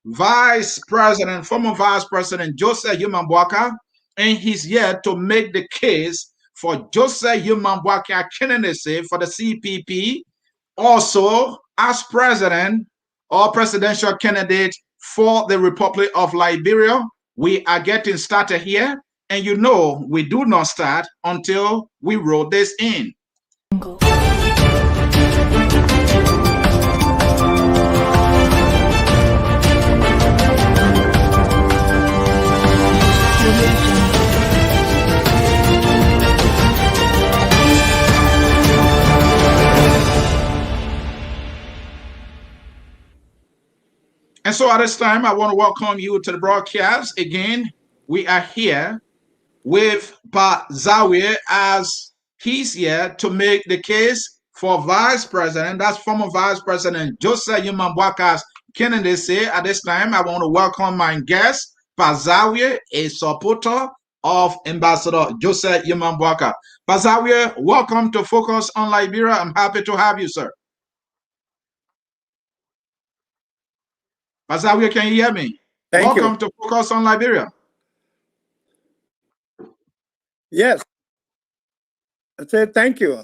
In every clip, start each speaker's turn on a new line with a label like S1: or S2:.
S1: Former Vice President Joseph Boakai, and he's here to make the case for Joseph Boakai candidacy for the CPP, also as president or presidential candidate for the Republic of Liberia. We are getting started here, and you know we do not start until we roll this in. And so at this time, I want to welcome you to the broadcast. Again, we are here with Zarwea as he's here to make the case for Vice President. That's former Vice President Joseph Boakai's candidacy. At this time, I want to welcome my guest, Zarwea, a supporter of Ambassador Joseph Boakai. Zarwea, welcome to Focus on Liberia. I'm happy to have you, sir. Zarwea, can you hear me? Welcome to Focus on Liberia.
S2: Yes. I said thank you.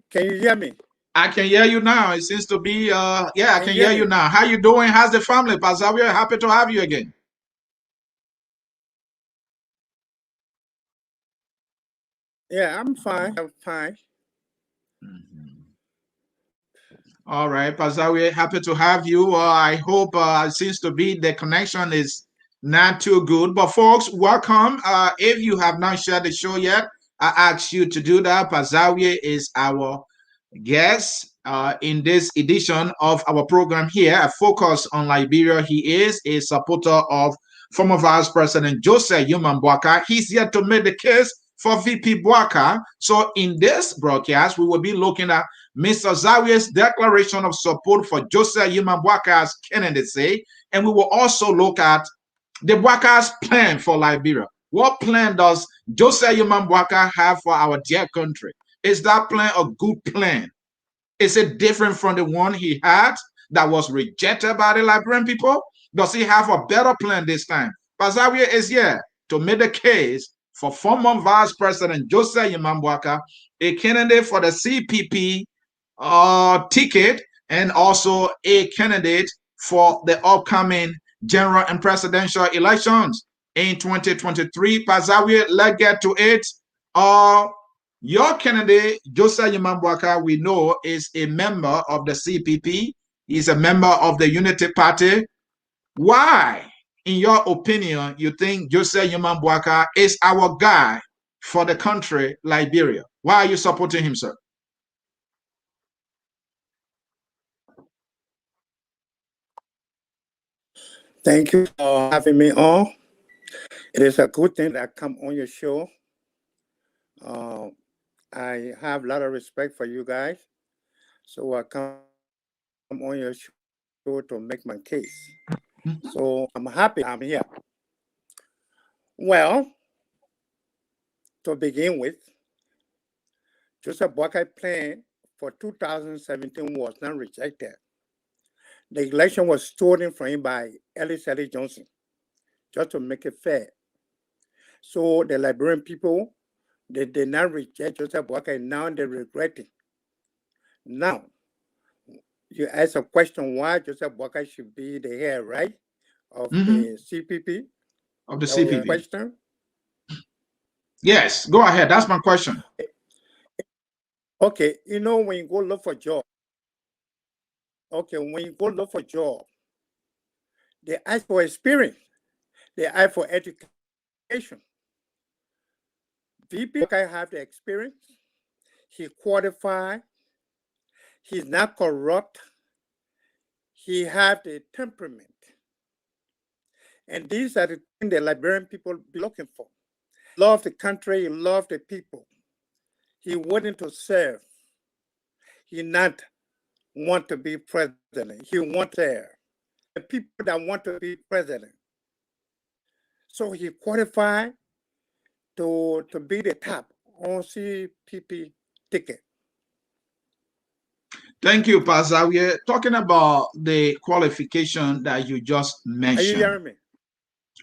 S2: Can you hear me?
S1: I can hear you now. It seems to be, I can hear you now. How you doing? How's the family? Zarwea, happy to have you again.
S2: Yeah, I'm fine. I'm fine.
S1: All right, Zarwea, happy to have you. I hope it seems to be the connection is not too good. But folks, welcome. If you have not shared the show yet, I ask you to do that. Zarwea is our guest in this edition of our program here at Focus on Liberia. He is a supporter of former Vice President Joseph Boakai. He's here to make the case for VP Boakai. So in this broadcast, we will be looking at Mr. Zarwea's declaration of support for Joseph Boakai's candidacy, and we will also look at the Boakai's plan for Liberia. What plan does Joseph Boakai have for our dear country? Is that plan a good plan? Is it different from the one he had that was rejected by the Liberian people? Does he have a better plan this time? Zarwea is here to make the case for former Vice President Joseph Boakai, a candidate for the CPP ticket, and also a candidate for the upcoming general and presidential elections in 2023. Zarwea, let's get to it. Your candidate, Joseph Boakai, we know is a member of the CPP. He's a member of the Unity Party. Why, in your opinion, you think Joseph Boakai is our guy for the country, Liberia? Why are you supporting him, sir?
S2: Thank you for having me on. It is a good thing that I come on your show. I have a lot of respect for you guys. So I come on your show to make my case. So I'm happy I'm here. Well, to begin with, Joseph Boakai plan for 2017 was not rejected. The election was stolen from him by Ellis Johnson, just to make it fair. So the Liberian people, they did not reject Joseph Boakai. Now they're regretting. Now, you ask a question why Joseph Boakai should be the head, right, of the CPP?
S1: Of the CPP.
S2: Question?
S1: Yes, go ahead. That's my question.
S2: Okay, you know, when you go look for a job, they ask for experience. They ask for education. VP Boakai have the experience. He qualified. He's not corrupt. He have the temperament. And these are the things the Liberian people be looking for. Love the country, love the people. He willing to serve. He not want to be president. He want there. The people that want to be president. So he qualified to be the top on CPP ticket.
S1: Thank you, Pastor. We're talking about the qualification that you just
S2: Are you
S1: mentioned.
S2: hearing me?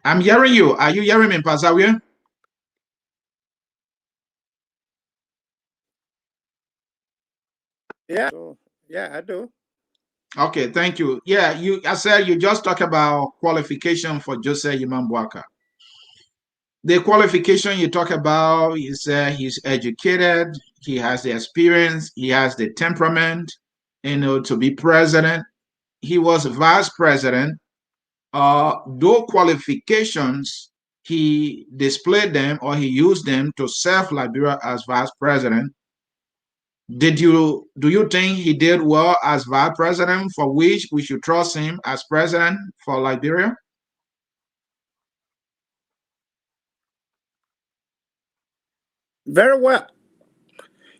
S1: I'm hearing you. Are you hearing me, Pastor?
S2: Yeah. Yeah, I do.
S1: Okay, thank you. Yeah, I said you just talked about qualification for Joseph Imambuaka. The qualification you talk about is he's educated, he has the experience, he has the temperament, to be president. He was vice president. Those qualifications, he displayed them or he used them to serve Liberia as vice president. Do you think he did well as vice president, for which we should trust him as president for Liberia?
S2: Very well.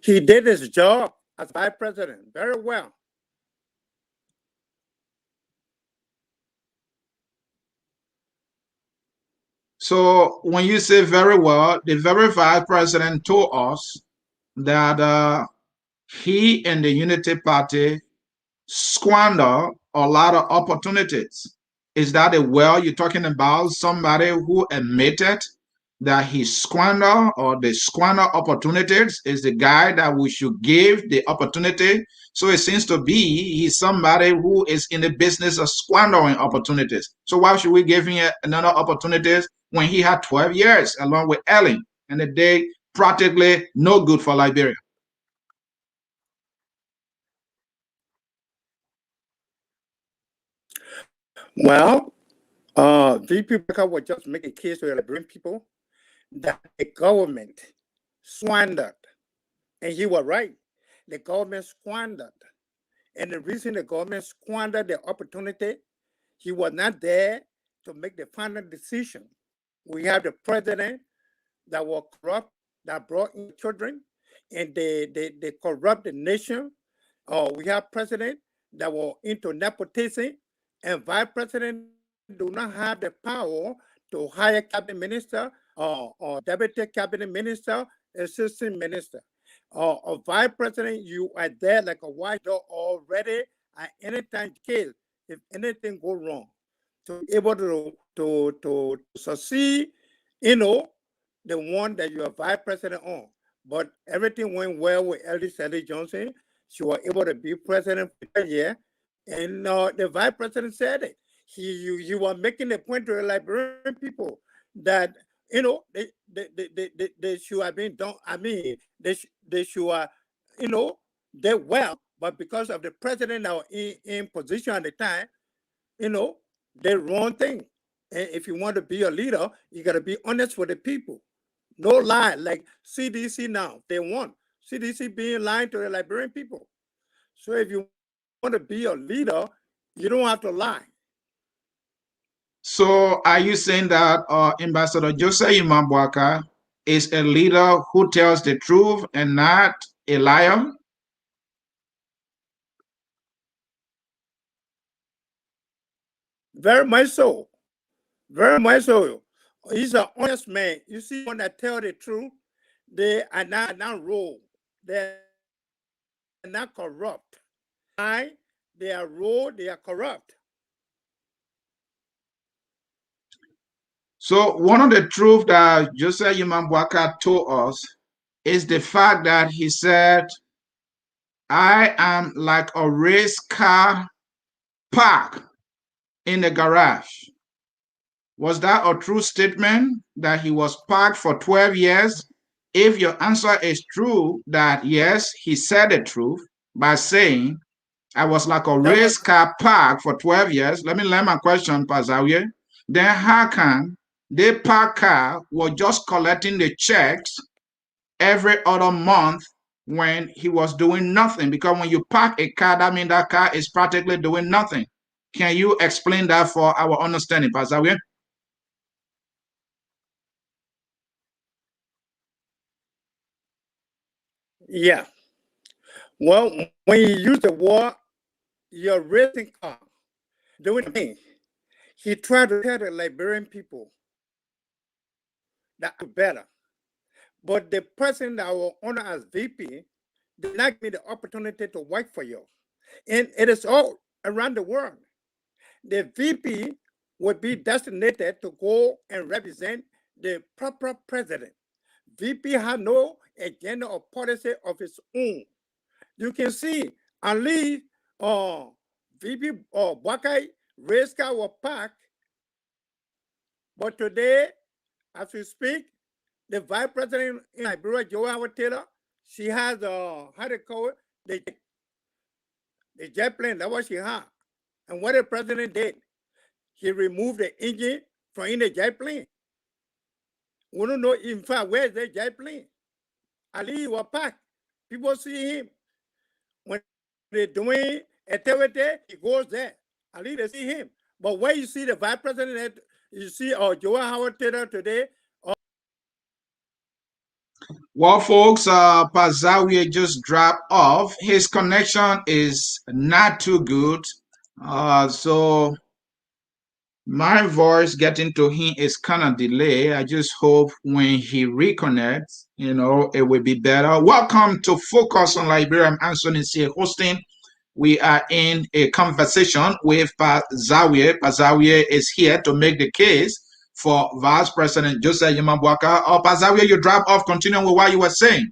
S2: He did his job as vice president very well.
S1: So when you say very well, the very vice president told us that he and the Unity Party squander a lot of opportunities. Is that a well you're talking about? Somebody who admitted that he squander or they squander opportunities is the guy that we should give the opportunity. So it seems to be he's somebody who is in the business of squandering opportunities. So why should we give him another opportunities when he had 12 years along with Ellen and the day practically no good for Liberia?
S2: Well, VP Baker was just making a case to the Liberian people that the government squandered, and he was right. The government squandered, and the reason the government squandered the opportunity, he was not there to make the final decision. We have the president that was corrupt, that brought in children, and they corrupt the nation. We have president that were into nepotism, and vice president do not have the power to hire cabinet minister or deputy cabinet minister, assistant minister. A vice president, you are there like a watchdog already at any time case if anything go wrong to be able to succeed, you know, the one that you are vice president on. But everything went well with Elder Sally Johnson. She was able to be president for that year. And the vice president said it. He was making the point to the Liberian people that, they should have been done. I mean, they should have, did well. But because of the president that was in position at the time, you know, the wrong thing. And if you want to be a leader, you got to be honest with the people. No lie, like CDC now, they want CDC being lying to the Liberian people. So if you want to be a leader, you don't have to lie.
S1: So are you saying that Ambassador Joseph Imambuaka is a leader who tells the truth and not a liar?
S2: Very much so. Very much so. He's an honest man. You see, when I tell the truth, they are not rogue. They are not corrupt. Lie, they are rogue, they are corrupt.
S1: So one of the truth that Joseph Imambuaka told us is the fact that he said, I am like a race car parked in the garage. Was that a true statement that he was parked for 12 years? If your answer is true, that yes, he said the truth by saying, I was like a
S2: That
S1: race
S2: was
S1: car parked for 12 years. Let me learn my question, Pazawie. Then how can the park car was just collecting the checks every other month when he was doing nothing? Because when you park a car, that means that car is practically doing nothing. Can you explain that for our understanding, Pazawie?
S2: yeah. Well, when you use the word, you're racing car, doing the thing. He tried to tell the Liberian people that I do better. But the person that was honored as VP did not give me the opportunity to work for you. And it is all around the world. The VP would be designated to go and represent the proper president. VP has no agenda or policy of its own. You can see Ali VP Boakai race car was parked, but today, as we speak, the vice president in Liberia, Joe Taylor, she has how to call it, the jet plane. That's what she had. And what the president did, he removed the engine from in the jet plane. We don't know, in fact, where is the jet plane? Ali was parked. People see him. When they're doing activity, he goes there. Ali, they see him. But where you see the vice president, you see Joe Howard Taylor today.
S1: Well, folks, Pazawie just dropped off. His connection is not too good. So my voice getting to him is kind of delayed. I just hope when he reconnects, it will be better. Welcome to Focus on Liberia. I'm Anthony C. hosting. We are in a conversation with Pazawie. Pazawie is here to make the case for Vice President Joseph Yimabwaka. Or Pazawie, you drop off. Continue with what you were saying.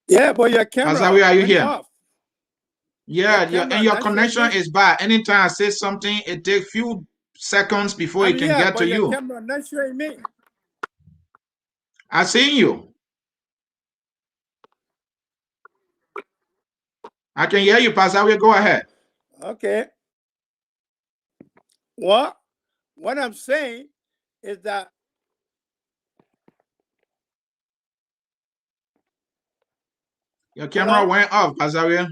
S2: Yeah, but your camera
S1: Pazawie, are you
S2: went
S1: here?
S2: off.
S1: Yeah, your connection is bad. Anytime I say something, it takes few seconds before it can get to you.
S2: Your camera not showing me.
S1: I see you. I can hear you, Pazawie. Go ahead.
S2: Okay. What I'm saying is that
S1: your camera went off, Pazawie.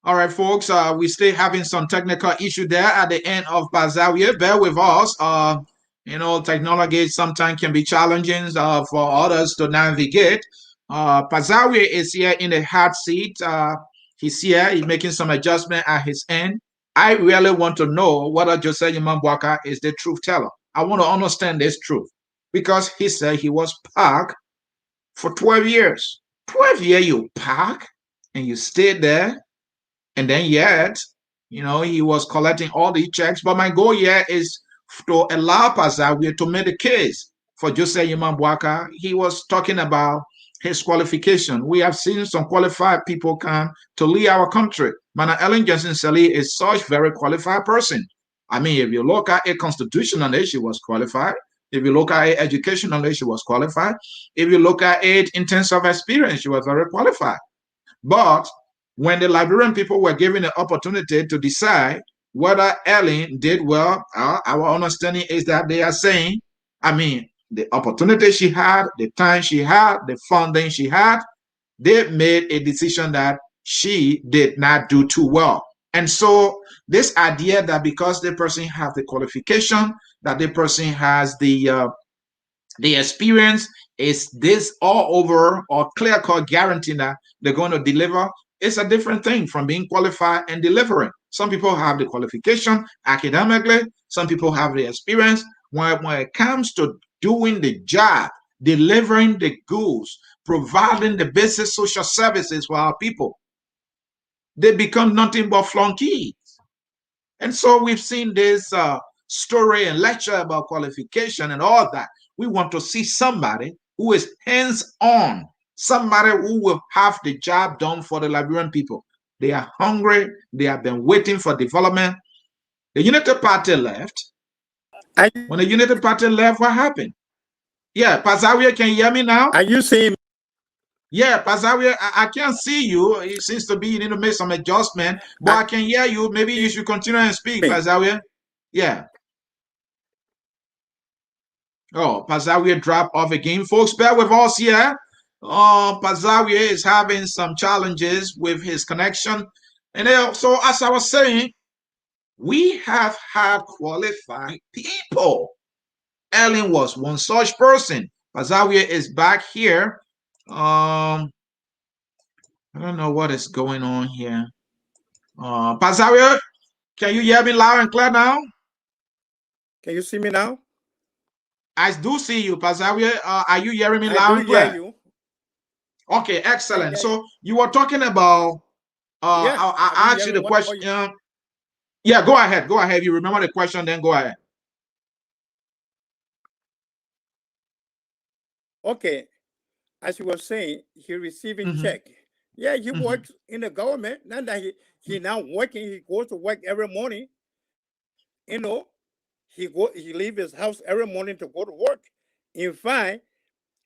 S1: All right, folks. We still having some technical issue there at the end of Pazawie. Bear with us. Technology sometimes can be challenging for others to navigate. Pazawie is here in the hot seat. He's here. He's making some adjustment at his end. I really want to know whether Joseph Yimabwaka is the truth teller. I want to understand this truth because he said he was parked for 12 years. 12 years you park and you stayed there, and then yet, he was collecting all these checks. But my goal here is to allow Pazawie to make the case for Joseph Yimabwaka. He was talking about his qualification. We have seen some qualified people come to lead our country. Mana Ellen Johnson Sirleaf is such very qualified person. I mean, if you look at it constitutionally, she was qualified. If you look at it educationally, she was qualified. If you look at it in terms of experience, she was very qualified. But when the Liberian people were given the opportunity to decide whether Ellen did well, our understanding is that they are saying, the opportunity she had, the time she had, the funding she had, they made a decision that she did not do too well. And so this idea that because the person has the qualification, that the person has the experience, is this all over or clear-cut guarantee that they're going to deliver? It's a different thing from being qualified and delivering. Some people have the qualification academically, some people have the experience. When it comes to doing the job, delivering the goods, providing the basic social services for our people, they become nothing but flunkies. And so we've seen this story and lecture about qualification and all that. We want to see somebody who is hands-on, somebody who will have the job done for the Liberian people. They are hungry. They have been waiting for development. The Unity Party left. When the Unity Party left, what happened? Yeah, Pazawie, can you hear me now?
S2: Are you seeing?
S1: Yeah, Pazawie, I can't see you. It seems to be you need to make some adjustment, but I can hear you. Maybe you should continue and speak, Pazawie. Yeah. Oh, Pazawie dropped off again. Folks, bear with us here. Pazawie is having some challenges with his connection. And so, as I was saying, we have had qualified people. Ellen was one such person. Pazawie is back here. I don't know what is going on here. Pazawie, can you hear me loud and clear now?
S2: Can you see me now?
S1: I do see you, Pazawie. Are you hearing me
S2: I
S1: loud
S2: do
S1: and
S2: hear
S1: clear?
S2: you.
S1: Okay,
S2: I
S1: excellent.
S2: hear you.
S1: So you were talking about,
S2: Yes, I
S1: I
S2: do
S1: asked you
S2: hear
S1: the
S2: you. What about
S1: question.
S2: you?
S1: Yeah, go ahead. Go ahead. You remember the question, then go ahead.
S2: Okay, as you were saying, he receiving
S1: Mm-hmm,
S2: check. Yeah, he
S1: mm-hmm.
S2: works in the government. Not that he now working. He goes to work every morning. You know, he leave his house every morning to go to work. In fact,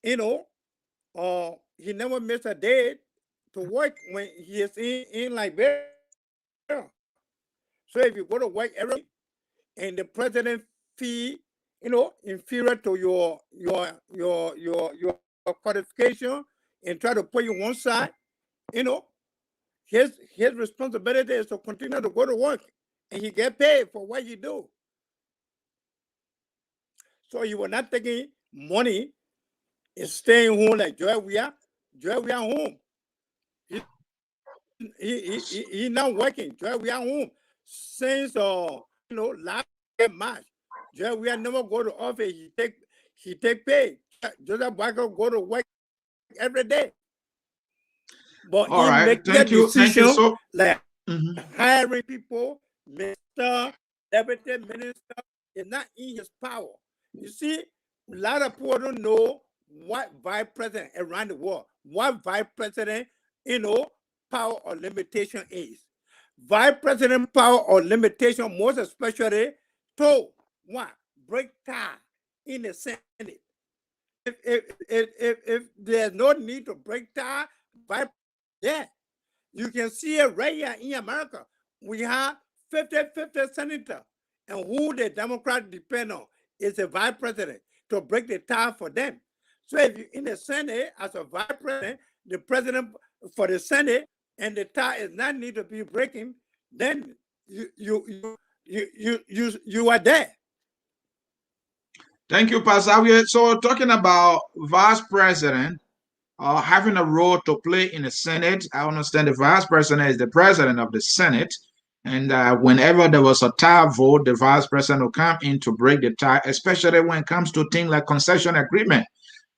S2: you know, he never miss a day to work when he is in Liberia. So if you go to work every morning and the president fee, inferior to your qualification and try to put you one side, you know, his responsibility is to continue to go to work and he get paid for what you do. So you were not taking money and staying home like Joy we are. Joy we are home. He not working. Joy we are home since last March. Joy we are never go to office. He take pay. Joseph Barker go to work every day. But he make
S1: All
S2: that
S1: right. Thank you.
S2: decision
S1: Thank you.
S2: like
S1: So,
S2: hiring
S1: mhm.
S2: people, minister, deputy minister, is not in his power. You see, a lot of people don't know what vice president around the world, what vice president, power or limitation is. Vice president power or limitation, most especially to what? Break tie in the Senate. If there's no need to break tie, vice yeah, you can see it right here in America. We have 50-50 senator, and who the Democrats depend on is the vice president to break the tie for them. So if you're in the Senate as a vice president, the president for the Senate, and the tie is not need to be breaking, then you are there.
S1: Thank you, Pastor. So, talking about vice president having a role to play in the Senate, I understand the vice president is the president of the Senate. And whenever there was a tie vote, the vice president will come in to break the tie, especially when it comes to things like concession agreement.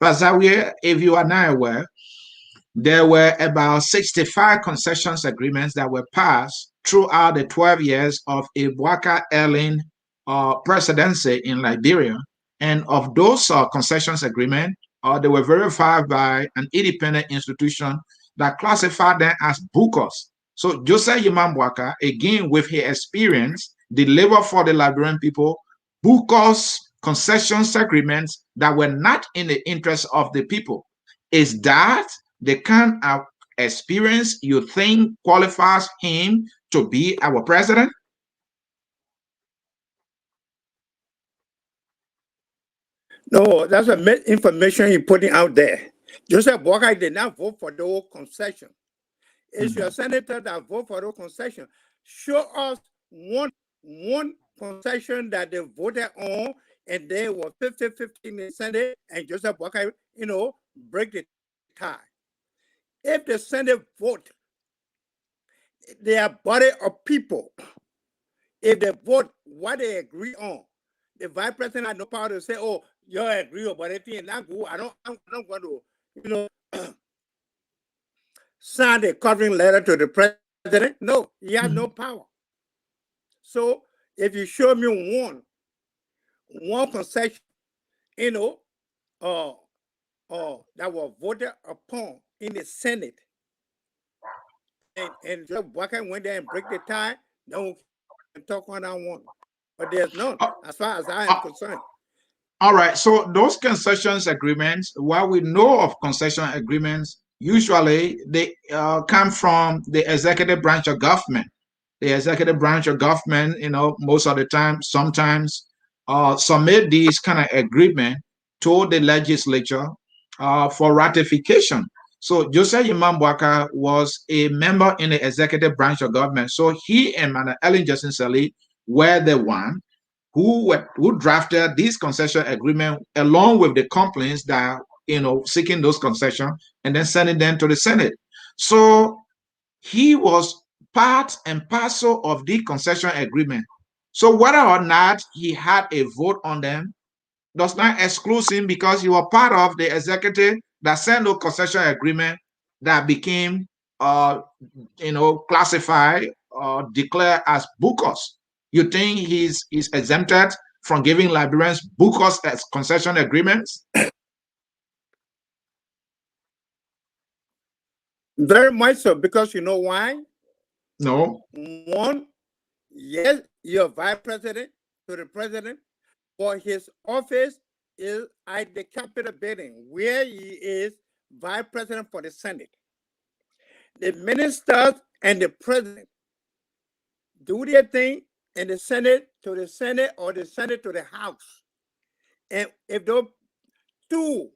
S1: Pastor, if you are not aware, there were about 65 concessions agreements that were passed throughout the 12 years of a Boakai Erling presidency in Liberia. And of those concessions agreements, they were verified by an independent institution that classified them as bookers. So Joseph Yimam Boakai, again with his experience, delivered for the Liberian people bookers concessions agreements that were not in the interest of the people. Is that the kind of experience you think qualifies him to be our president?
S2: No, that's a misinformation you're putting out there. Joseph Boakai did not vote for the whole concession. It's your
S1: Mhm.
S2: senator that vote for the concession. Show us one concession that they voted on and they were 50-50 in the Senate and Joseph Boakai, break the tie. If the Senate vote, they are body of people. If they vote what they agree on, the vice president had no power to say, "Oh, you agree about anything," and not go. I don't want to, you know, sign a covering letter to the president. No, he has no
S1: Mhm.
S2: power. So if you show me one concession, you know, uh, that was voted upon in the Senate, and Joe Walker went there and break the tie, then we can talk on that one. But there's none,
S1: Uh,
S2: as far as I am
S1: uh,
S2: concerned.
S1: all right. So those concessions agreements, what we know of concession agreements, usually they come from the executive branch of government. The executive branch of government, most of the time, sometimes submit these kind of agreement to the legislature for ratification. So Joseph Imambwaka was a member in the executive branch of government. So he and Madam Ellen Johnson Sirleaf were the one who drafted this concession agreement along with the complaints that seeking those concessions and then sending them to the Senate. So he was part and parcel of the concession agreement. So whether or not he had a vote on them, does not exclude him because he was part of the executive that sent no concession agreement that became, classified or declared as bookers. You think he's exempted from giving Liberians bookers as concession agreements?
S2: Very much so, because you know why?
S1: No.
S2: One, yes, you're vice president to the president, but his office is at the Capitol building, where he is vice president for the Senate. The ministers and the president do their thing in the Senate to the Senate, or the Senate to the House. And if those two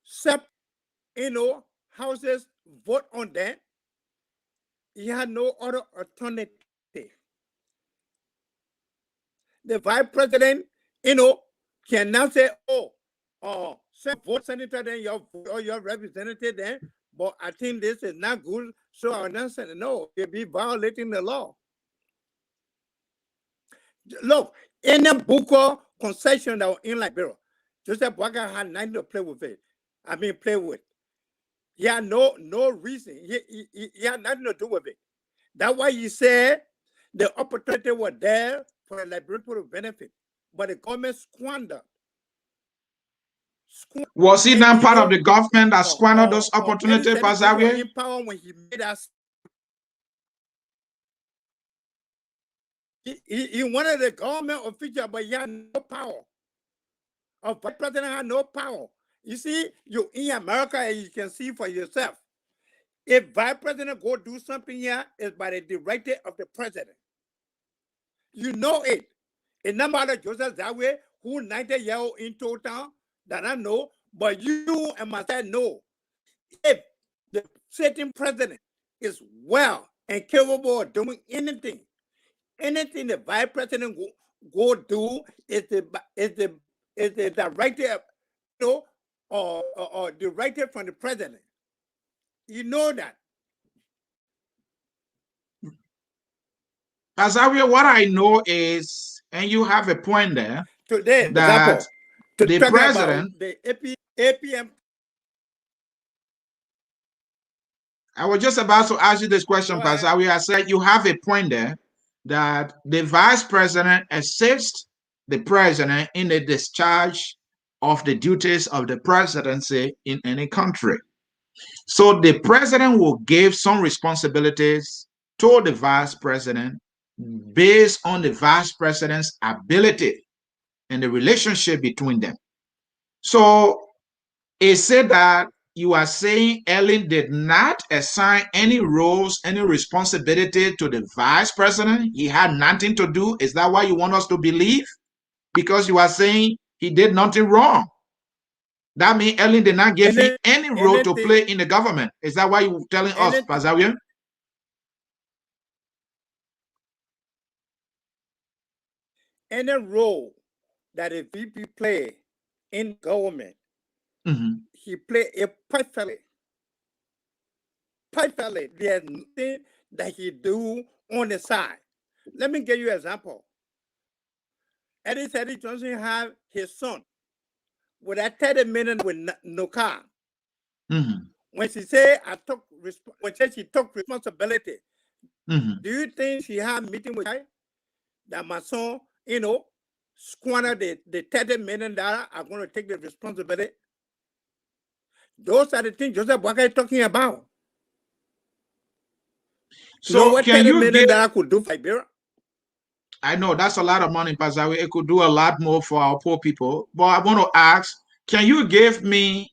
S2: separate, houses vote on that, he had no other alternative. The vice president, can now say, vote senator, then your representative then, but I think this is not good, so I'll not say no. You'll be violating the law. Look, any booker concession that was in Liberia, Joseph Boakai had nothing to play with it. Play with. He had no reason. He had nothing to do with it. That's why he said the opportunity was there for the Liberian people to benefit, but the government squandered.
S1: Was he not part of the government that squandered those opportunities, Zarwea?
S2: In power when he made us. He wanted the government official, but he had no power. A vice president had no power. You see, you in America, and you can see for yourself. If vice president go do something here, it's by the directive of the president. You know it. It's not matter Joseph Zarwea, who 90-year-old in total, that I know, but you and myself know. If the sitting president is well and capable of doing anything the vice president go do is the directive, or directive from the president. You know that.
S1: Zarwea, what I know is, and you have a point there,
S2: today,
S1: that
S2: example,
S1: the president,
S2: the APM.
S1: I was just about to ask you this question, Zarwea. I said you have a point there that the vice president assists the president in the discharge of the duties of the presidency in any country. So the president will give some responsibilities to the vice president based on the vice president's ability and the relationship between them. So it said that you are saying Ellen did not assign any roles, any responsibility to the vice president. He had nothing to do. Is that why you want us to believe? Because you are saying he did nothing wrong. That means Ellen did not give him any role to play in the government. Is that why you're telling us, Zarwea?
S2: Any role that a VP play in government, he played it perfectly. Perfectly. There's nothing that he do on the side. Let me give you an example. Eddie Johnson have his son with that 30 million with no car. When she said she took responsibility, do you think she had a meeting with her that my son, squander the $30 million? I'm going to take the responsibility. Those are the things Joseph Boakai is talking about.
S1: So
S2: what
S1: can you
S2: $30 million could do for Liberia?
S1: I know that's a lot of money, Zarwea. It could do a lot more for our poor people. But I want to ask, can you give me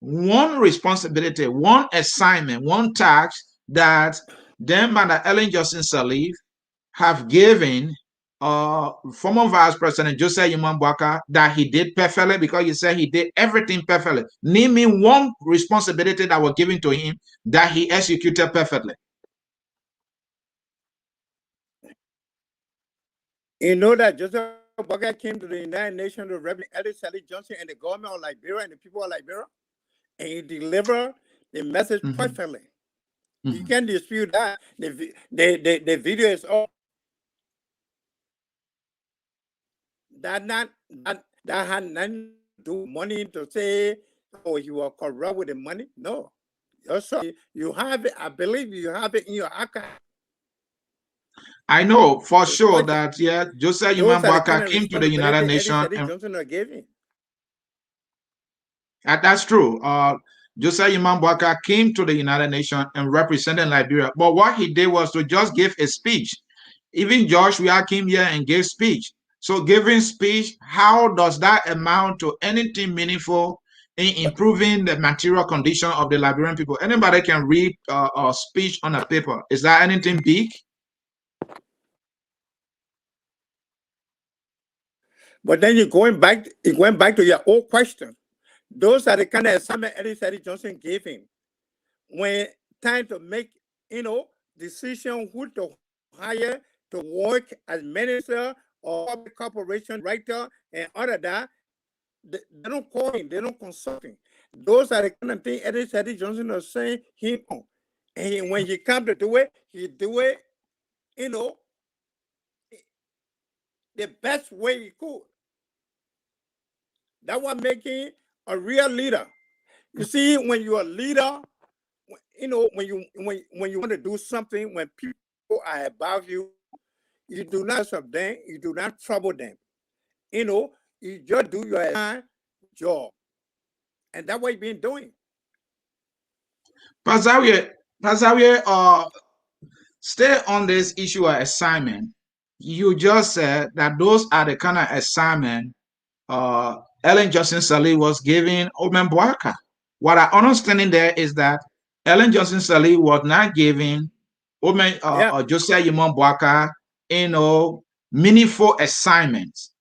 S1: one responsibility, one assignment, one task that them and Ellen Johnson Sirleaf have given former Vice President Joseph Yuman Boakai that he did perfectly, because you said he did everything perfectly. Name me one responsibility that was given to him that he executed perfectly.
S2: You know that Joseph Boakai came to the United Nations to represent Ellis Sally Johnson and the government of Liberia and the people of Liberia, and he delivered the message perfectly. You can't dispute that. The video is all that That had nothing to do with money to say, oh, you were corrupt with the money. No. You have it. I believe you have it in your account.
S1: I know for
S2: It's
S1: sure
S2: question.
S1: that, yeah, Joseph
S2: Those
S1: Human
S2: are the kind
S1: Boakai
S2: of
S1: came to the United
S2: responsibility Eddie
S1: Nations,
S2: Eddie
S1: and
S2: Johnson are giving.
S1: that's true. Joseph Human Boakai came to the United Nations and represented Liberia. But what he did was to just give a speech. Even Joshua came here and gave speech. So giving speech, how does that amount to anything meaningful in improving the material condition of the Liberian people? Anybody can read a speech on a paper. Is that anything big?
S2: But then you're going back to your old question. Those are the kind of assignment Eddie Johnson gave him. When time to make, decision who to hire to work as minister or public corporation director and other that, they don't call him, they don't consult him. Those are the kind of thing Eddie Johnson was saying him on. And when he come to do it, he do it, the best way he could. That was making a real leader. You see, when you're a leader, when you want to do something, when people are above you, you do not serve them, you do not trouble them. You just do your job. And that's what you've been doing.
S1: Pazawie, stay on this issue of assignment. You just said that those are the kind of assignment Ellen Johnson Sirleaf was giving Omen Boakai. What I understand in there is that Ellen Johnson Sirleaf was not giving Omen Josiah Yimon Boakai, meaningful assignments.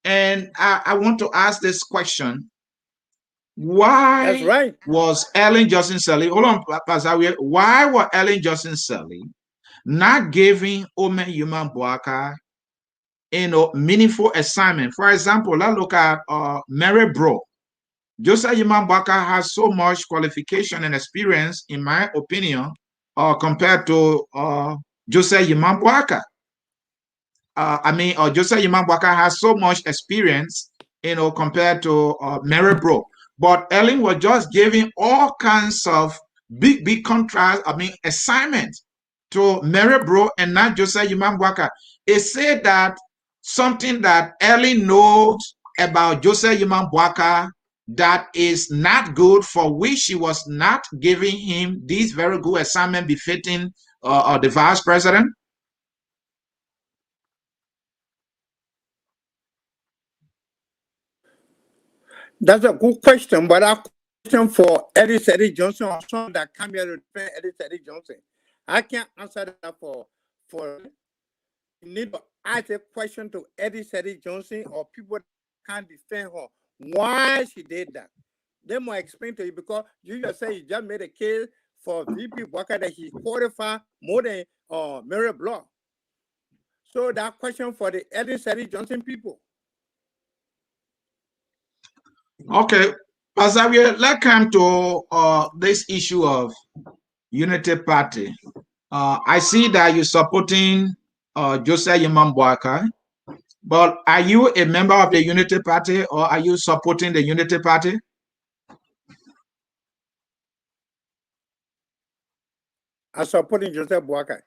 S1: And I want to ask this question:
S2: That's
S1: why
S2: right.
S1: was Ellen Johnson Sirleaf? Hold on, Pazawie. Why was Ellen Johnson Sirleaf not giving Omen Yimon Boakai meaningful assignment? For example, let's look at Mary Bro. Joseph Yimam Boakai has so much qualification and experience, in my opinion, compared to Joseph Yimam Boakai. Joseph Yimam Boakai has so much experience, compared to Mary Bro. But Ellen was just giving all kinds of big contracts, assignments to Mary Bro and not Joseph Yimam Boakai. It said that something that Ellen knows about Joseph Yimam Boakai that is not good, for which she was not giving him this very good assignment befitting the vice president.
S2: That's a good question, but a question for Eddie Johnson or someone that come here to defend Eddie Johnson. I can't answer that for you need to ask a question to Eddie Johnson or people that can't defend her. Why she did that? They might explain to you because you just say you just made a case for VP Walker that he qualified more than Mary Block. So that question for the Eddie Johnson people.
S1: Okay, Pazawie, let's come to this issue of Unity Party. I see that you're supporting Joseph Yimam Boakai, but are you a member of the Unity Party, or are you supporting the Unity Party?
S2: I supporting Joseph Boakai,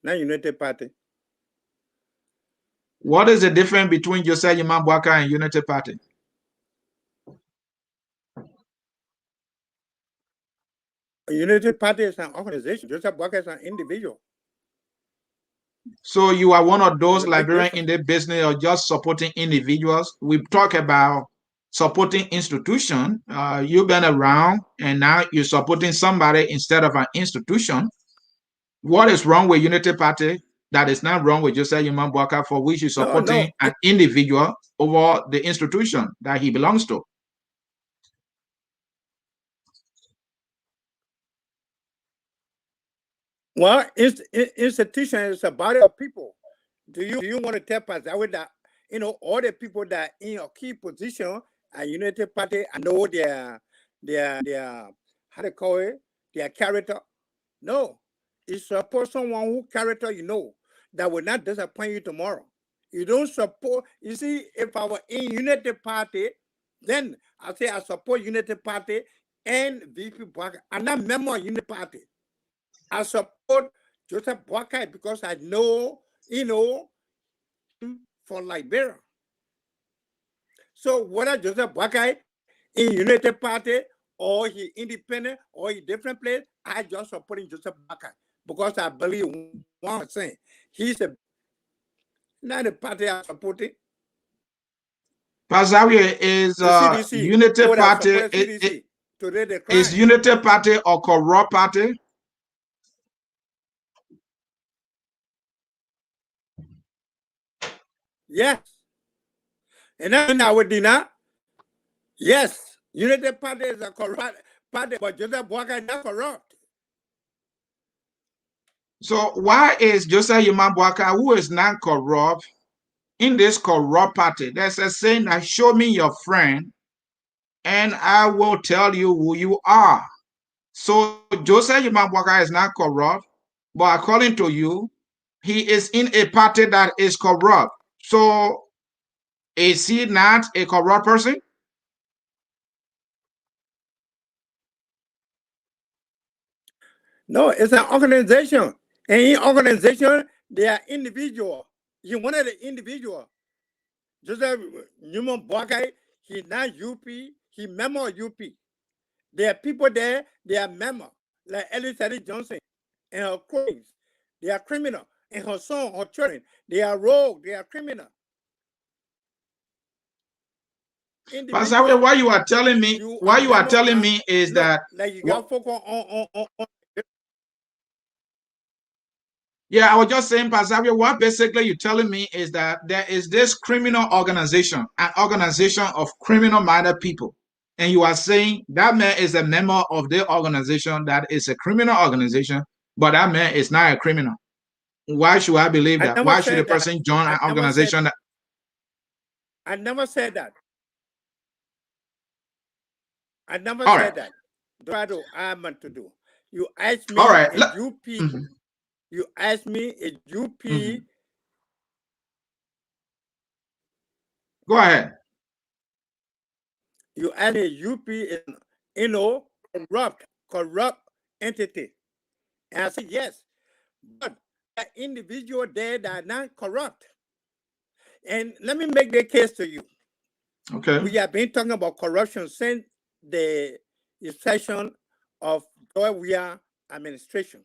S2: not United Party.
S1: What is the difference between Joseph Yimam Boakai and Unity Party?
S2: United Party is an organization. Joseph Boakai is an individual.
S1: So you are one of those
S2: There's a big
S1: Liberian
S2: difference.
S1: in the business of just supporting individuals. We talk about supporting institution. You've been around, and now you're supporting somebody instead of an institution. What is wrong with Unity Party that is not wrong with Joseph Yimam Boakai, for which you're supporting
S2: No.
S1: an individual over the institution that he belongs to?
S2: Well, institution is a body of people. Do you want to tell us that all the people that in a key position at United Party, I know their how they call it, their character? No. It's support someone who character that will not disappoint you tomorrow. You don't support. You see, if I were in Unity Party, then I say I support Unity Party and VP Boakai. I'm not member of Unity Party. I support Joseph Boakai because I know, for Liberia. So whether Joseph Boakai in Unity Party or he independent or he different place, I just supporting Joseph Boakai because I believe 1%. He's not the party I supporting.
S1: Zarwea, is Unity Party is Unity Party or corrupt party?
S2: Yes. And then I would deny. Yes, Unity Party is a corrupt party, but Joseph Boakai is not corrupt.
S1: So why is Joseph Boakai, who is not corrupt, in this corrupt party? There's a saying that show me your friend and I will tell you who you are. So Joseph Boakai is not corrupt, but according to you, he is in a party that is corrupt. So is he not a corrupt person?
S2: No, it's an organization. And in organization, they are individual. You one of the individual. Joseph Newman Boakai, he's not UP, he member of UP. There are people there, they are member, like Elizabeth Johnson and her queens. They are criminal. And her son, her children, they are rogue, they are criminal.
S1: Pastor, what you are telling me, is that
S2: like you got focus on.
S1: Yeah, I was just saying, Pastor, what basically you're telling me is that there is this criminal organization, an organization of criminal-minded people. And you are saying that man is a member of the organization that is a criminal organization, but that man is not a criminal. Why should I believe that? Why should a person join an organization that...
S2: I never said that. I never said that. Try to I'm to do. You asked me a UP. You asked me a UP.
S1: Go ahead.
S2: You asked me a UP is, corrupt entity. And I said yes. But that individual there that are not corrupt. And let me make the case to you.
S1: Okay.
S2: We have been talking about corruption since the session of Zarwea administration.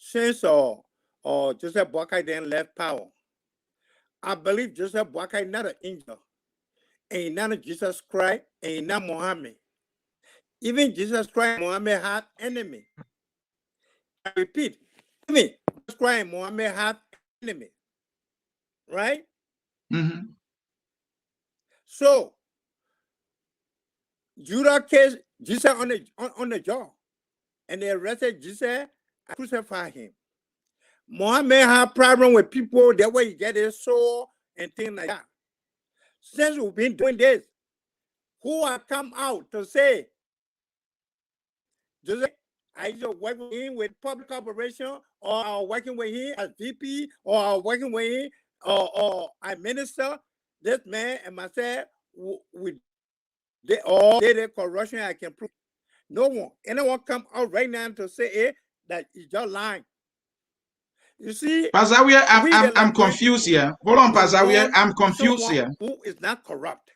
S2: Since Joseph Boakai then left power. I believe Joseph Boakai not an angel. And not a Jesus Christ, and not Muhammad. Even Jesus Christ and Muhammad had enemy. I repeat, even Jesus Christ and Muhammad had enemy. Right? So Judah case Jesus on the jaw. And they arrested Jesus and crucified him. Muhammad had problem with people, that way he get his soul and things like that. Since we've been doing this, who have come out to say, Joseph, I either working with him with public corporation, or I'm working with him as VP, or I'm working with him, or I minister. This man and myself, they all did a corruption. I can prove. No one, anyone come out right now to say that he's just lying. You see,
S1: Pastor, I'm confused here. Hold on, Pastor, I'm confused here.
S2: Who is not corrupt?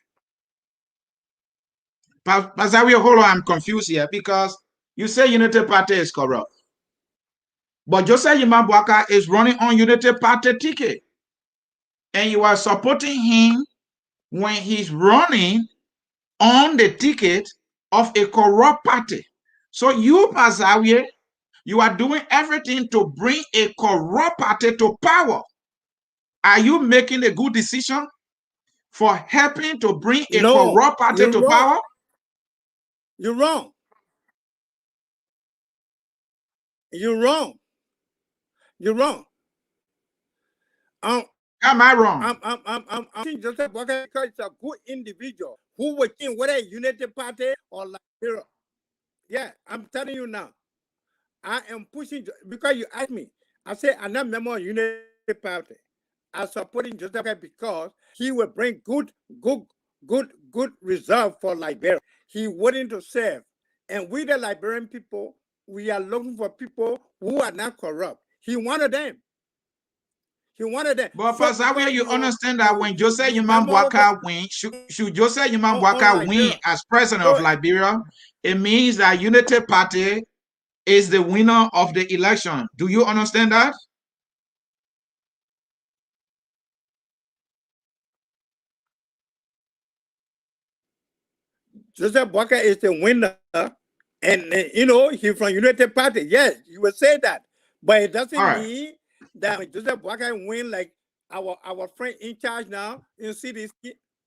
S1: Pastor, hold on, I'm confused here because you say Unity Party is corrupt. But Joseph Boakai is running on Unity Party ticket. And you are supporting him when he's running on the ticket of a corrupt party. So you, Pastor, you are doing everything to bring a corrupt party to power. Are you making a good decision for helping to bring a corrupt party to power?
S2: You're wrong. You're wrong. You're wrong.
S1: Am I wrong?
S2: I'm think Joseph Boakai because he's a good individual who would think whether Unity Party or Liberia. Yeah, I'm telling you now. I am pushing because you asked me. I said I'm not member of Unity Party. are supporting Joseph Boakai because he will bring good result for Liberia. He willing to serve. And we the Liberian people, we are looking for people who are not corrupt. He wanted them. He wanted them.
S1: But
S2: So
S1: Pastor,
S2: because
S1: you understand that when Joseph
S2: you
S1: Human
S2: remember
S1: Boakai win, should Joseph Human
S2: on
S1: Boakai win
S2: Liberia.
S1: as president of
S2: So
S1: Liberia, it means that Unity Party is the winner of the election. Do you understand that?
S2: Joseph Boakai is the winner, and he's from United Party. Yes, you will say that, but it
S1: All
S2: doesn't
S1: right.
S2: mean that when Joseph Boakai win like our friend in charge now in CDC.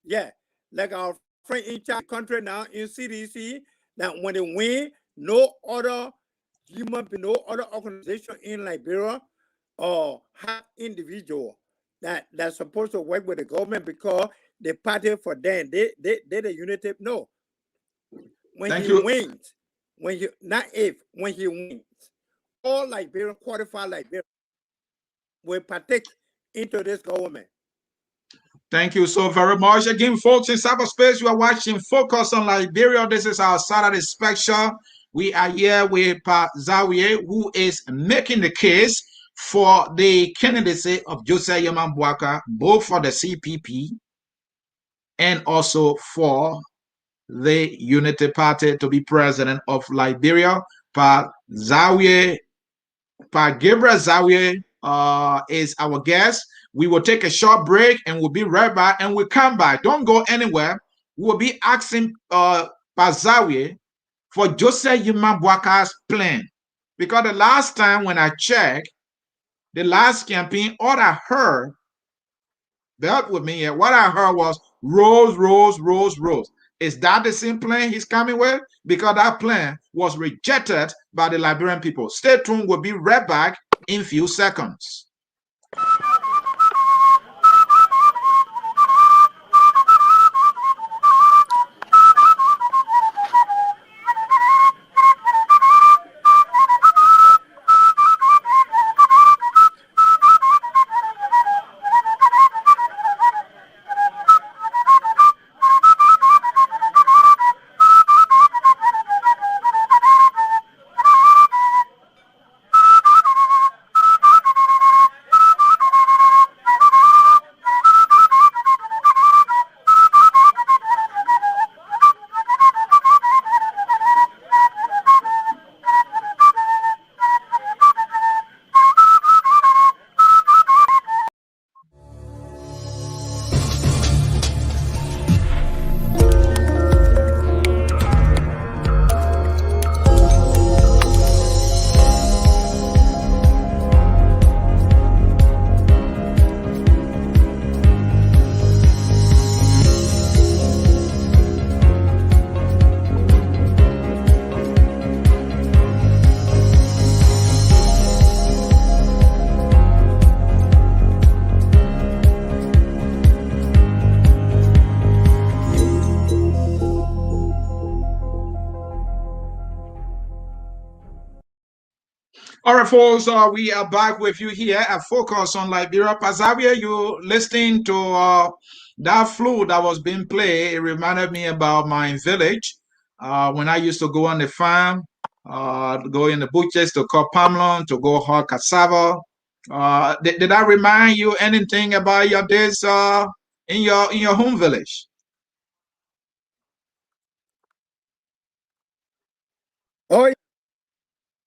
S2: Yeah, like our friend in charge country now in CDC. That when they win, no other human being, no other organization in Liberia or have individual that's supposed to work with the government because the party for them they the unity. No, when
S1: Thank
S2: he
S1: you.
S2: wins, when he wins, all Liberian qualified Liberian will partake into this government.
S1: Thank you so very much. Again, folks, in cyberspace, you are watching Focus on Liberia. This is our Saturday special. We are here with Zarwea, who is making the case for the candidacy of Joseph Yaman Boakai, both for the CPP and also for the Unity Party to be president of Liberia. Zarwea, Gabriel Zarwea is our guest. We will take a short break and we'll be right back and we'll come back. Don't go anywhere. We'll be asking Zarwea for Joseph Yuma Boakai's plan. Because the last time when I checked, the last campaign, all I heard, bear with me here, what I heard was Rose, Rose, Rose, Rose. Is that the same plan he's coming with? Because that plan was rejected by the Liberian people. Stay tuned. We'll be right back in a few seconds. All right, folks, we are back with you here at Focus on Liberia. Pasavia, you listening to that flute that was being played. It reminded me about my village when I used to go on the farm, go in the butchers to cut palm to go hog cassava. Did that remind you anything about your days in your home village?
S2: Oh,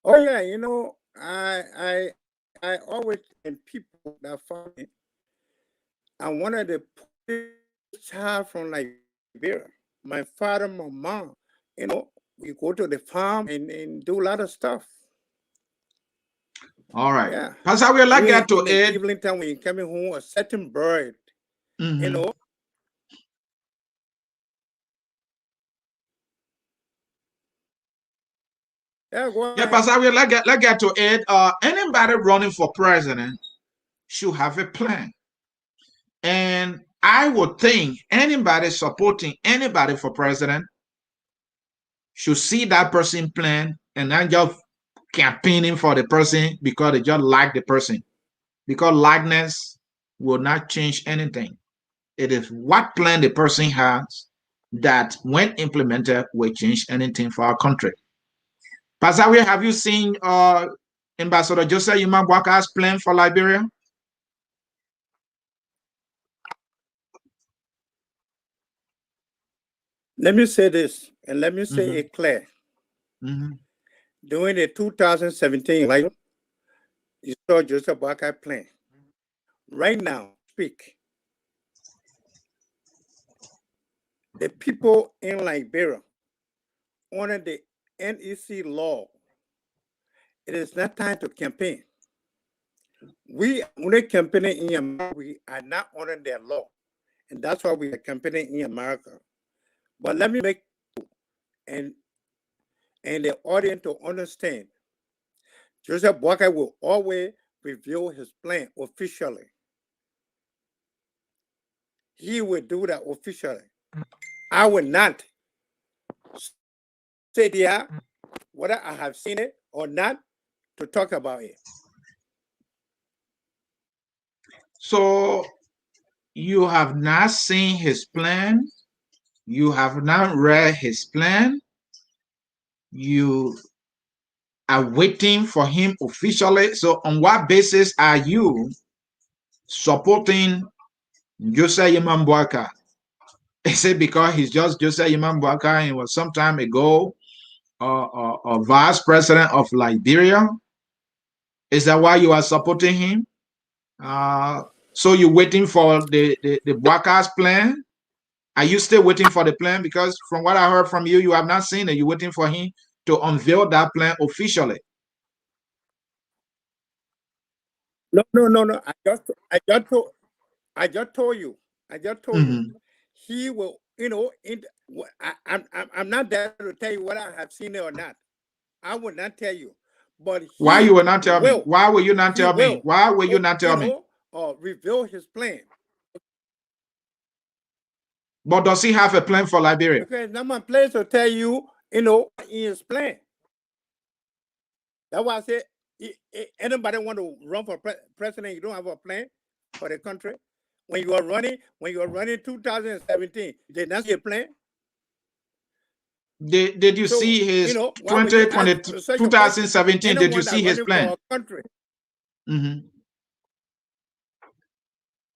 S2: oh yeah, I always and people that follow me. I wanted to poorest child from Liberia. My father, my mom, we go to the farm and do a lot of stuff.
S1: All right.
S2: Yeah.
S1: Pasavia, let's get to
S2: in the
S1: it.
S2: evening time when you coming home, a certain bird,
S1: Mm-hmm.
S2: Yeah, go
S1: Yeah,
S2: ahead.
S1: Pasavia, let's get to it. Anybody running for president should have a plan. And I would think anybody supporting anybody for president should see that person plan and not just campaigning for the person because they just like the person. Because likeness will not change anything. It is what plan the person has that, when implemented, will change anything for our country. Pastor, have you seen Ambassador Joseph Imambwaka's plan for Liberia?
S2: Let me say this, and let me say it clear. During the 2017 election, you saw Joseph Boakai plan. Right now, speak. The people in Liberia, under the NEC law, it is not time to campaign. We only campaigning in America, we are not under their law. And that's why we are campaigning in America. But let me make and the audience to understand, Joseph Boakai will always reveal his plan officially. He will do that officially. I will not say there whether I have seen it or not to talk about it.
S1: So you have not seen his plan. You have not read his plan. You are waiting for him officially. So on what basis are you supporting Joseph Imambwaka? Is it because he's just Joseph Imambwaka and was some time ago a vice president of Liberia? Is that why you are supporting him? So you're waiting for the Bwaka's plan? Are you still waiting for the plan? Because from what I heard from you, you have not seen it. You're waiting for him to unveil that plan officially.
S2: No. I just told you. You. He will, I'm not there to tell you whether I have seen it or not. I will not tell you. But
S1: why you will not tell me? Why will you not tell me? Why will you not tell me?
S2: Reveal his plan.
S1: But does he have a plan for Liberia?
S2: Because it's not my place to tell you, in his plan. That's why I said, anybody want to run for president, you don't have a plan for the country. When you are running 2017, did not see a plan?
S1: Did you see his 2017? Did you see his plan?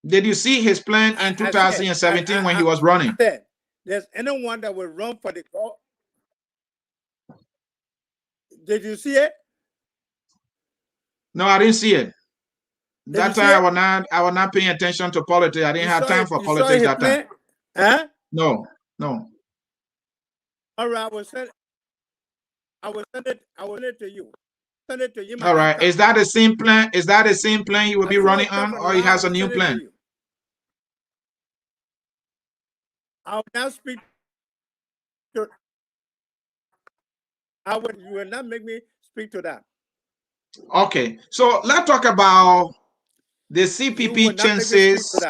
S1: Did you see his plan in 2017 when he was running?
S2: There's anyone that will run for the call. Did you see it?
S1: No, I didn't see it. That time I was not paying attention to politics. I didn't have time for politics that time.
S2: Huh?
S1: No.
S2: All right, I will send it to you. Send it to you.
S1: All right. Is that the same plan? Is that the same plan he will be running on, or he has a new plan?
S2: I will not speak to. You will not make me speak to that.
S1: Okay, so let's talk about the CPP chances.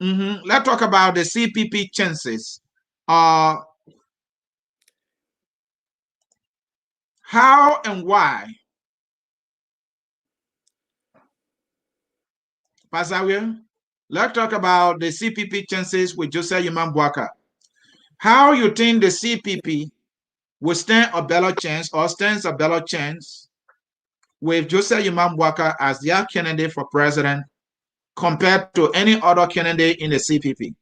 S1: Let's talk about the CPP chances. How and why? Pastor, let's talk about the CPP chances with Joseph Imambwaka. How you think the CPP will stand a better chance or stands a better chance with Joseph Imambwaka as their candidate for president compared to any other candidate in the CPP?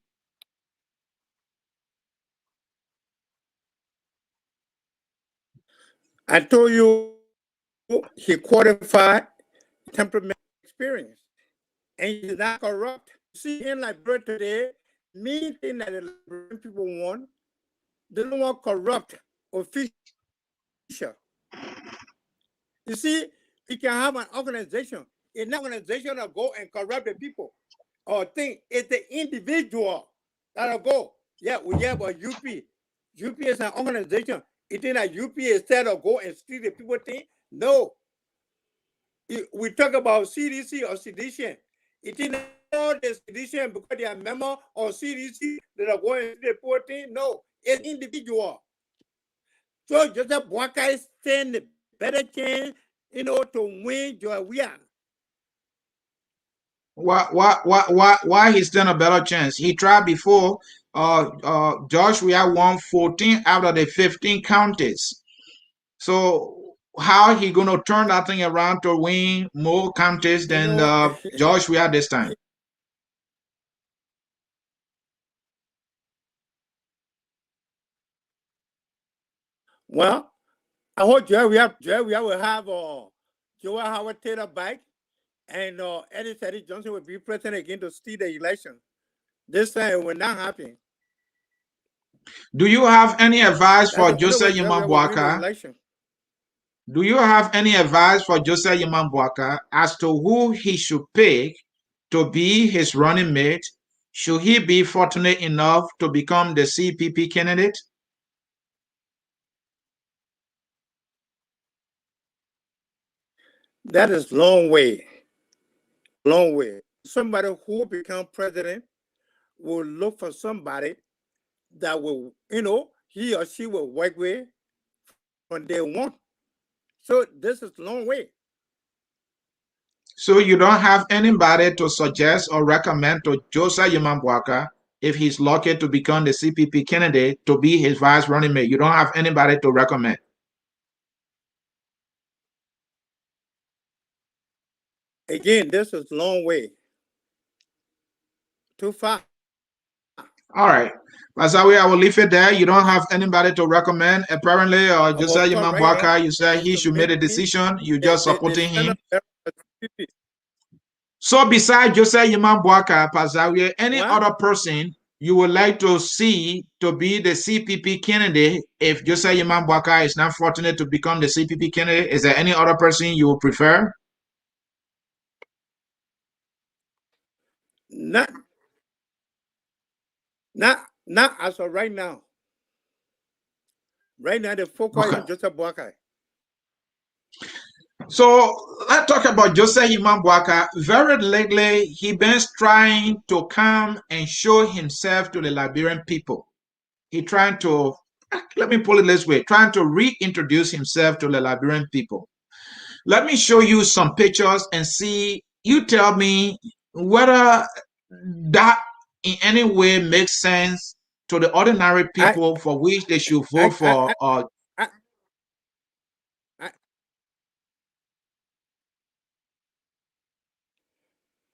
S2: I told you he qualified temperament experience, and he's not corrupt. See, in Liberia today, main thing that the Liberian people want, they don't want corrupt official. You see, you can have an organization. It's not an organization that go and corrupt the people or think it's the individual that'll go. Yeah, we have a UP. UP is an organization. You think that UP instead of go and steal the people thing? No. We talk about CDC or sedition. You think all the sedition because they are member of CDC that are going to the poor thing? No, it's individual. So Joseph Boakai stand the better chance, to win Zarwea.
S1: Why he stand a better chance? He tried before. Joshua won 14 out of the 15 counties. So how he gonna turn that thing around to win more counties
S2: You
S1: than
S2: know,
S1: Joshua this time?
S2: well, I hope Zarwea will have Joel Howard Taylor back, and Eddie Johnson will be president again to steal the election. This time it will not happen.
S1: Do you have any advice
S2: That's
S1: for
S2: the only way
S1: Joseph
S2: Zarwea will win the
S1: Yimambuaka?
S2: election.
S1: Do you have any advice for Joseph Yimambuaka as to who he should pick to be his running mate? Should he be fortunate enough to become the CPP candidate?
S2: That is long way, long way. Somebody who become president will look for somebody that will, he or she will work with from day one. So this is long way.
S1: So you don't have anybody to suggest or recommend to Joseph Yimambuaka if he's lucky to become the CPP candidate to be his vice running mate. You don't have anybody to recommend.
S2: Again, this is long way. Too far.
S1: All right. Masawi, I will leave it there. You don't have anybody to recommend. Apparently,
S2: Our
S1: Joseph
S2: thought right now
S1: Yimambuaka, you said
S2: is
S1: he
S2: to
S1: should
S2: make
S1: make a decision. You just
S2: the
S1: supporting him.
S2: Senate.
S1: So besides Joseph Yimambuaka, Pazawi, any
S2: What?
S1: other person you would like to see to be the CPP candidate if Joseph Yimambuaka is not fortunate to become the CPP candidate? Is there any other person you would prefer?
S2: Not not as of right now. Right now the focus is
S1: Okay.
S2: on Joseph Boakai.
S1: So let's talk about Joseph Yimambuaka. Very lately, he been trying to come and show himself to the Liberian people. He trying to, let me put it this way, trying to reintroduce himself to the Liberian people. Let me show you some pictures and see, you tell me whether that in any way makes sense to the ordinary
S2: I
S1: people for which they should vote
S2: I I
S1: for.
S2: I, I,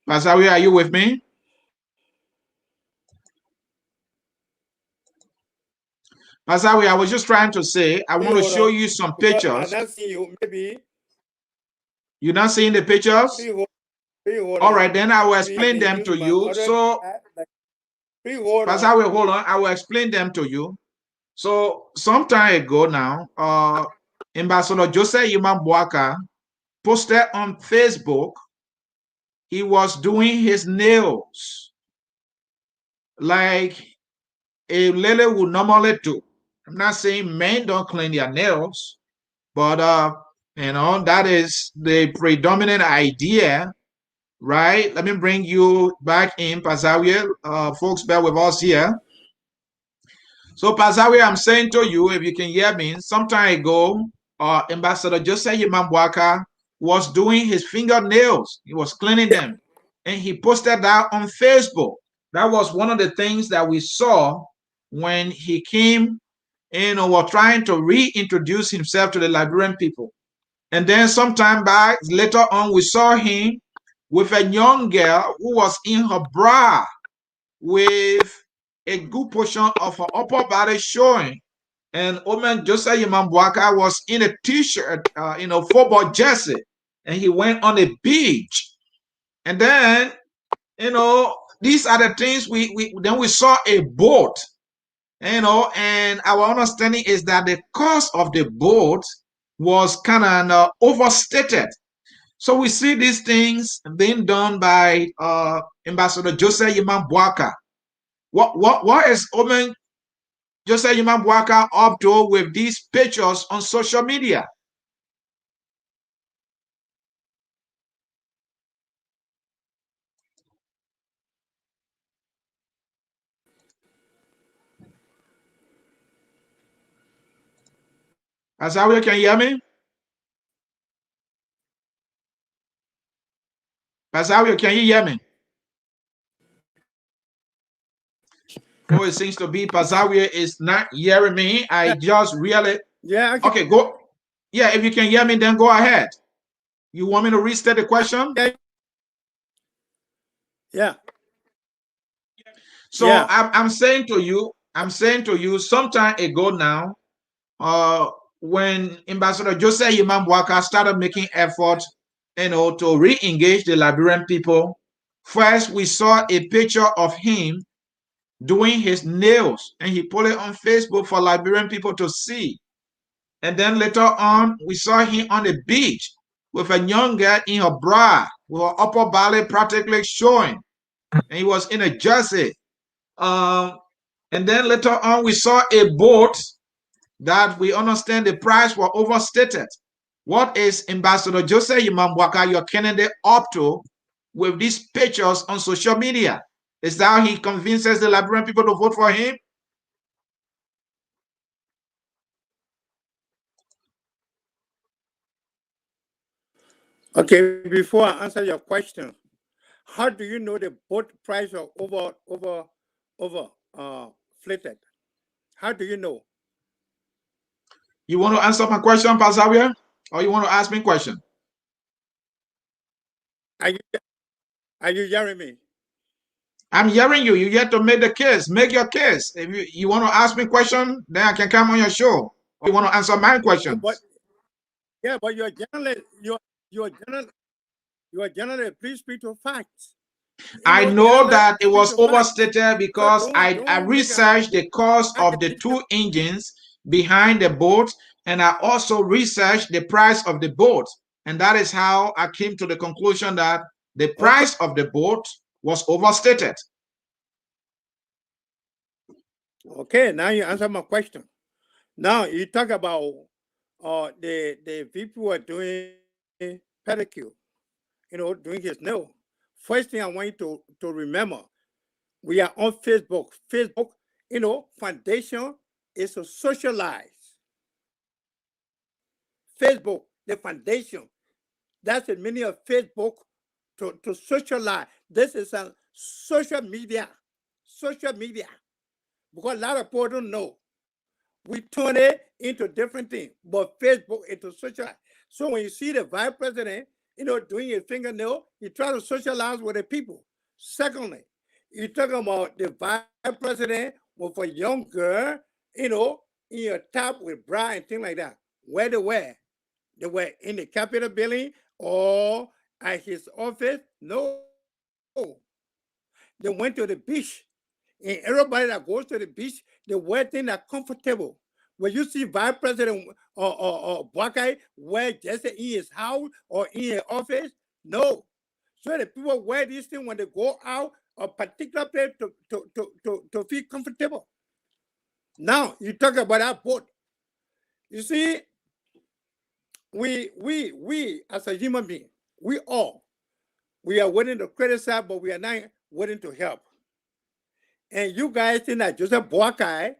S1: Pasawi, are you with me? Pasawi, I was just trying to say, I want to
S2: hold
S1: show
S2: on.
S1: you some
S2: Because I
S1: pictures.
S2: not see you. Maybe
S1: You're not seeing the
S2: please
S1: pictures?
S2: hold, please hold
S1: All
S2: on.
S1: right, then I will
S2: Maybe I
S1: explain
S2: can
S1: them
S2: use
S1: to
S2: my
S1: you.
S2: other
S1: So,
S2: please hold on.
S1: Pasawi, hold on, I will explain them to you. So, some time ago now, Ambassador Joseph Yimambuaka posted on Facebook he was doing his nails like a lady would normally do. I'm not saying men don't clean their nails, but that is the predominant idea, right? Let me bring you back in, Pazawiel. Folks, bear with us here. So, Pazawi, I'm saying to you, if you can hear me, some time ago, Ambassador Joseph Yimambuaka was doing his fingernails. He was cleaning them. And he posted that on Facebook. That was one of the things that we saw when he came in or was trying to reintroduce himself to the Liberian people. And then sometime back, later on, we saw him with a young girl who was in her bra with a good portion of her upper body showing. And Oman Joseph Yimambuaka was in a t-shirt, football jersey, and he went on a beach. And then, these are the things we then we saw a boat, and our understanding is that the cost of the boat was kind of overstated. So we see these things being done by Ambassador Joseph Yimambuaka. What is Omen Joseph Yimambuaka up to with these pictures on social media? Azawi, can you hear me? Azawi, can you hear me? Oh, it seems to be Pazawie is not hearing me. I just really
S2: Yeah,
S1: okay. Go. Yeah, if you can hear me, then go ahead. You want me to restate the question?
S2: yeah,
S1: So
S2: yeah.
S1: I'm saying to you, some time ago now, uh, when Ambassador Joseph Imam started making effort, to re-engage the Liberian people. First, we saw a picture of him doing his nails, and he put it on Facebook for Liberian people to see. And then later on, we saw him on the beach with a young girl in her bra, with her upper belly practically showing, and he was in a jersey. Um, and then later on, we saw a boat that we understand the price was overstated. What is Ambassador Joseph Imambwaka, your candidate, up to with these pictures on social media? Is that how he convinces the Liberian people to vote for him?
S2: Okay, before I answer your question, how do you know the boat price are over flated? How do you know?
S1: You want to answer my question, Pasavia? Or you want to ask me a question?
S2: Are you are you hearing me?
S1: I'm hearing you. You yet to make the case. Make your case. If you want to ask me a question, then I can come on your show. Or you want to answer my
S2: Yeah,
S1: questions?
S2: but you're journalist. You're journalist. You're journalist. Please speak to facts.
S1: I know
S2: Journalists
S1: that it
S2: speak
S1: was
S2: to facts.
S1: overstated
S2: So
S1: because I
S2: don't make
S1: researched the cost of the
S2: accusation.
S1: two engines behind the boat, and I also researched the price of the boat. And that is how I came to the conclusion that the
S2: Okay,
S1: price of the boat was overstated.
S2: okay. Now you answer my question. Now you talk about the people are doing pedicure, doing his nail. First thing I want you to remember, we are on Facebook. Facebook, foundation is to socialize. Facebook, the foundation. That's the meaning of Facebook, to socialize. This is a social media. Social media. Because a lot of people don't know. We turn it into different things, but Facebook into socialize. So when you see the vice president, doing his fingernail, he try to socialize with the people. Secondly, you talking about the vice president with a young girl, in your top with bra and things like that. Where they were? They were in the Capitol building or at his office? No. They went to the beach. And everybody that goes to the beach, they wear things that are comfortable. When you see Vice President or Boakai wear just in his house or in his office, no. So the people wear these things when they go out a particular place to feel comfortable. Now you talk about that boat. You see, we as a human being, we are willing to criticize, but we are not willing to help. And you guys think that Joseph Boakai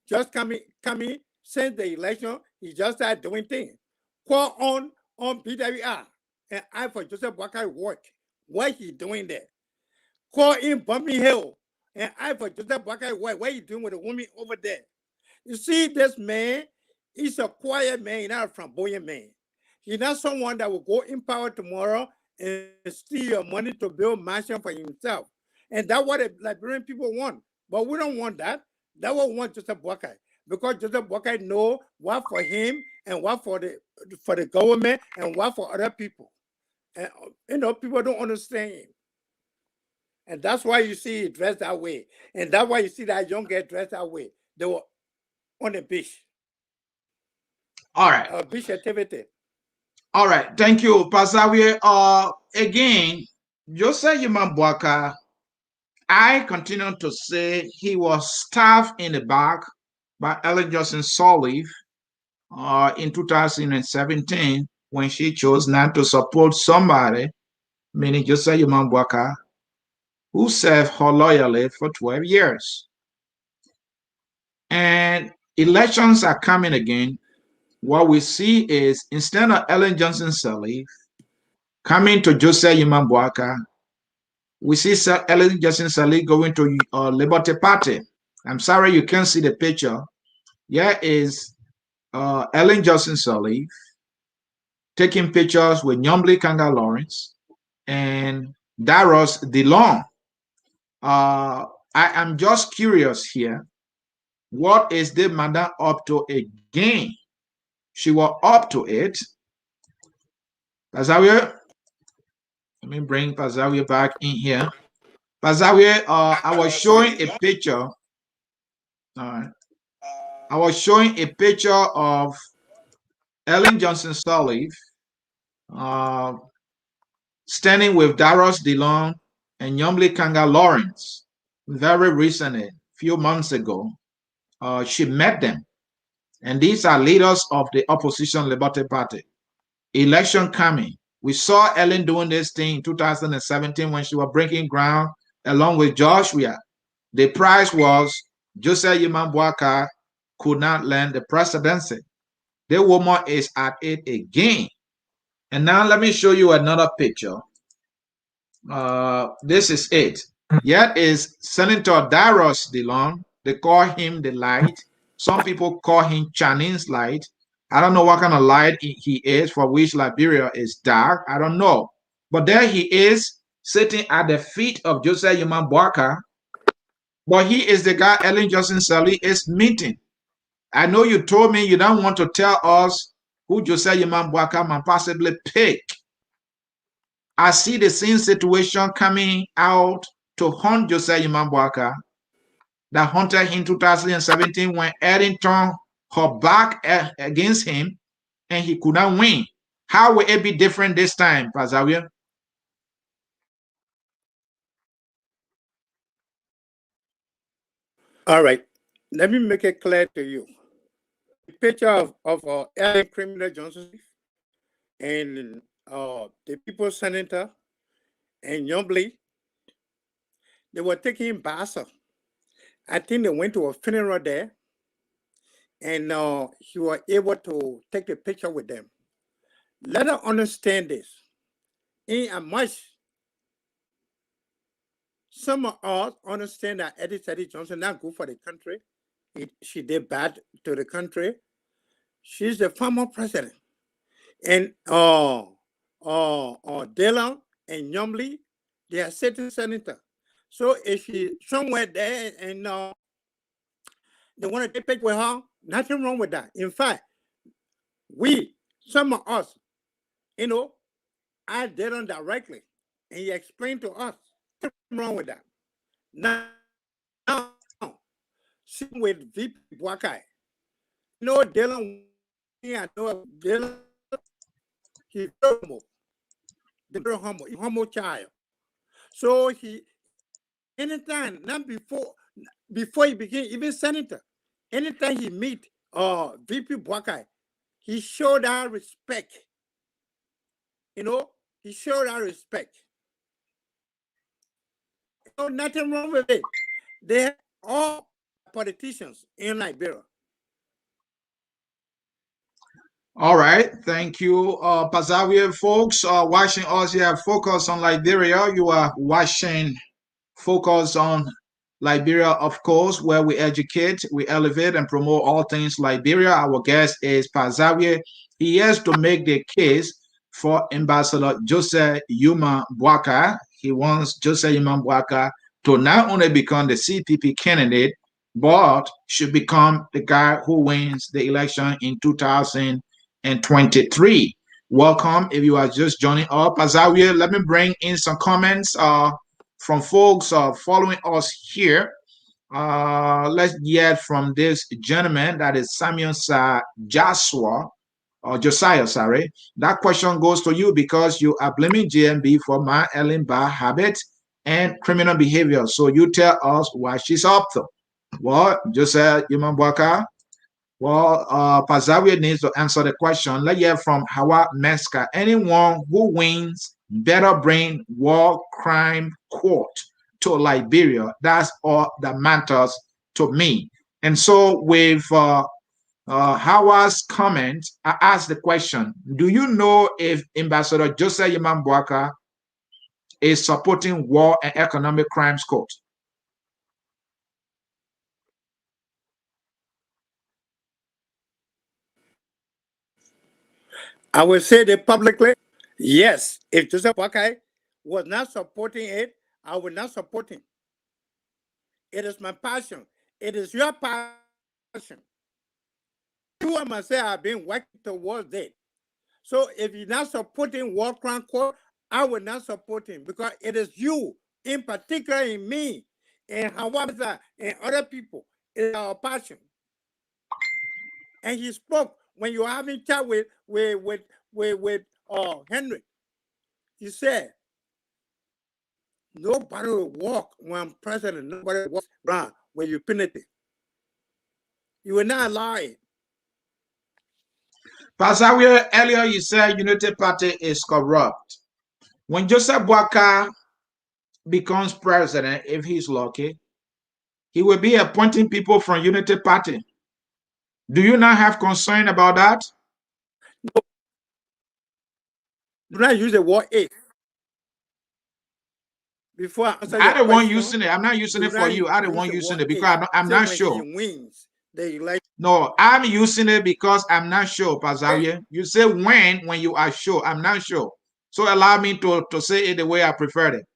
S2: just coming since the election, he just started doing things. Call on PWR and I for Joseph Boakai work. What he doing there? Call in Bumpy Hill and I for Joseph Boakai work. What he doing with the woman over there? You see, this man, he's a quiet man, not a flamboyant man. He's not someone that will go in power tomorrow and steal your money to build mansion for himself. And that's what the Liberian people want. But we don't want that. That what we want Joseph Boakai. Because Joseph Boakai know what for him and what for the government and what for other people. And people don't understand him. And that's why you see he dressed that way. And that's why you see that young girl dressed that way. They were on the beach.
S1: All right.
S2: Beach activity.
S1: All right. Thank you, Pasawie. Again, Joseph Imambwaka, I continue to say he was stabbed in the back by Ellen Johnson Sirleaf in 2017 when she chose not to support somebody, meaning Joseph Imambwaka, who served her loyally for 12 years. And elections are coming again. What we see is instead of Ellen Johnson Sirleaf coming to Joseph Imambwaka, We see Ellen Johnson Sirleaf going to Liberty Party. I'm sorry you can't see the picture. Here is Ellen Johnson Sirleaf taking pictures with Nyomli Kanga Lawrence and Daros DeLong. I am just curious here. What is the madam up to again? She was up to it. Pazawie, let me bring Pazawie back in here. Pazawie, I was showing a picture. I was showing a picture of Ellen Johnson Sirleaf uh, standing with Daros DeLong and Nyomli Kanga Lawrence very recently, a few months ago. She met them. And these are leaders of the opposition Liberty Party. Election coming. We saw Ellen doing this thing in 2017 when she was breaking ground along with Joshua. The price was Joseph Yiman Boakai could not land the presidency. The woman is at it again. And now let me show you another picture. This is it. Yet is Senator Daros DeLong. They call him the light. Some people call him Chinese light. I don't know what kind of light he is, for which Liberia is dark. I don't know. But there he is, sitting at the feet of Joseph Yuman Boakai. But he is the guy Ellen Johnson Sirleaf is meeting. I know you told me you don't want to tell us who Joseph Yuman Boakai might possibly pick. I see the same situation coming out to hunt Joseph Yuman Boakai that hunted him in 2017 when Eddington her back against him and he could not win. How will it be different this time, Pazawie?
S2: All right. Let me make it clear to you. The picture of Ellen Criminal Johnson and the People's Senator and Youngbley, they were taking Bassa. I think they went to a funeral there, and he was able to take the picture with them. Let us understand this. In as much some of us understand that Eddie Johnson not good for the country. She did bad to the country. She's the former president. And Dillon and Yumley, they are sitting senator. So if she somewhere there and they want to take picture with her, nothing wrong with that. In fact, some of us, I Dillon directly, and he explained to us, nothing wrong with that. Now, sitting with VP Boakai, Dillon, I know Dillon, he's humble. Very humble, humble child. So anytime, not before he became even senator, anytime he meet VP Boakai, he showed that respect. He showed that respect. Nothing wrong with it. They're all politicians in Liberia.
S1: All right, thank you, Pazawie folks. Watching us here, focus on Liberia. You are watching Focus on Liberia, of course, where we educate, we elevate, and promote all things Liberia. Our guest is Pazawie. He has to make the case for Ambassador Joseph Yuma Boakai. He wants Joseph Yuma Boakai to not only become the CPP candidate, but should become the guy who wins the election in 2023. Welcome if you are just joining up. Pazawie, let me bring in some comments from folks following us here. Let's hear from this gentleman, that is Samuel Joshua, or Josiah, sorry. That question goes to you because you are blaming GMB for my Ellen bad habit and criminal behavior. So you tell us why she's up to. Well, Joseph Yuman Boakai. Well, Pazawie needs to answer the question. Let's hear from Hawa Meska. Anyone who wins better bring war crime court to Liberia. That's all that matters to me. And so with Hawa's comment, I asked the question, do you know if Ambassador Joseph Yaman Boakai is supporting war and economic crimes court?
S2: I will say that publicly. Yes, if Joseph Boakai was not supporting it, I would not support him. It is my passion. It is your passion. You and myself have been working towards it. So if you're not supporting War Crime Court, I will not support him because it is you, in particular in me, and Hawamasa and other people. It is our passion. And he spoke when you were having chat with Henry. He said, nobody will walk when I'm president. Nobody walks around when you penetrate. You will not allow it.
S1: Pastor, earlier you said Unity Party is corrupt. When Joseph Boakai becomes president, if he's lucky, he will be appointing people from Unity Party. Do you not have concern about that?
S2: No. Do not use the word if. Before I answer
S1: I
S2: your
S1: don't want
S2: question,
S1: using it. I'm not using it for you. I don't want using it because I'm
S2: say
S1: not
S2: when
S1: sure.
S2: he wins the election.
S1: No, I'm using it because I'm not sure, Pastor. You say when you are sure. I'm not sure. So allow me to say it the way I prefer it.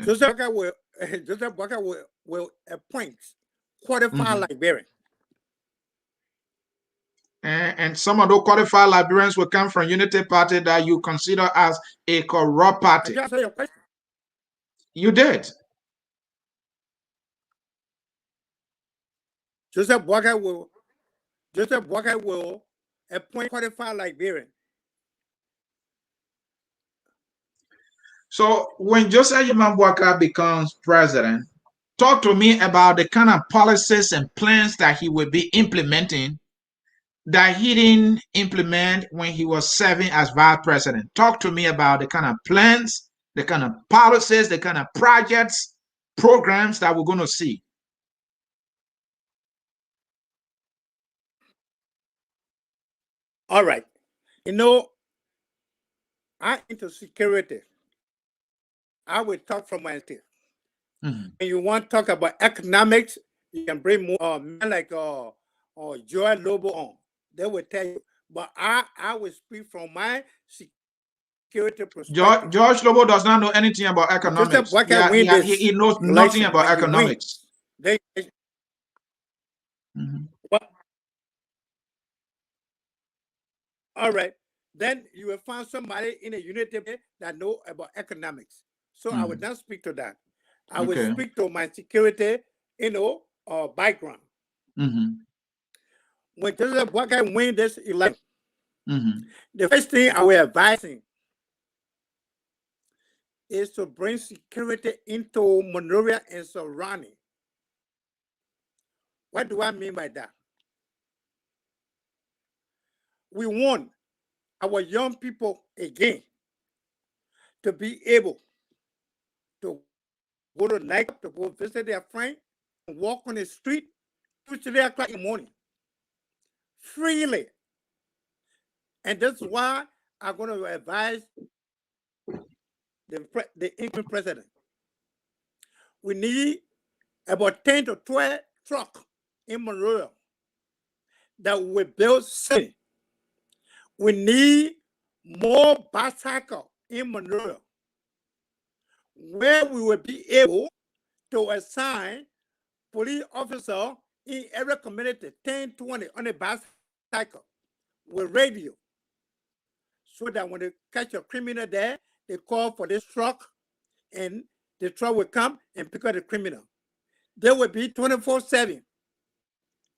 S2: Joseph Boakai will appoint qualified librarian.
S1: And some of those qualified librarians will come from Unity Party that you consider as a corrupt party.
S2: I just answer your question.
S1: You did.
S2: Joseph Boakai will appoint qualified librarian.
S1: So when Joseph Boakai becomes president, talk to me about the kind of policies and plans that he will be implementing that he didn't implement when he was serving as vice president. Talk to me about the kind of plans, the kind of policies, the kind of projects, programs that we're going to see.
S2: All right. You know, I'm into security. I will talk from my state. When you want to talk about economics, you can bring more men like Joel Lobo on. They will tell you. But I will speak from my security perspective.
S1: George Lobo does not know anything about economics. He knows nothing about economics.
S2: All right. Then you will find somebody in a unity that know about economics. So I will not speak to that. I will speak to my security, background. When Joseph Boakai win this election, the first thing I will advise him is to bring security into Monrovia and surrounding. What do I mean by that? We want our young people again to be able to go to nightclub, to go visit their friend, and walk on the street 2 to 3 o'clock in the morning freely. And that's why I'm going to advise the incoming president. We need about 10 to 12 trucks in Monroe that will build city. We need more bicycle in Monroe where we will be able to assign police officers in every community, 10, 20 on a bicycle with radio. So that when they catch a criminal there, they call for this truck and the truck will come and pick up the criminal. They will be 24/7.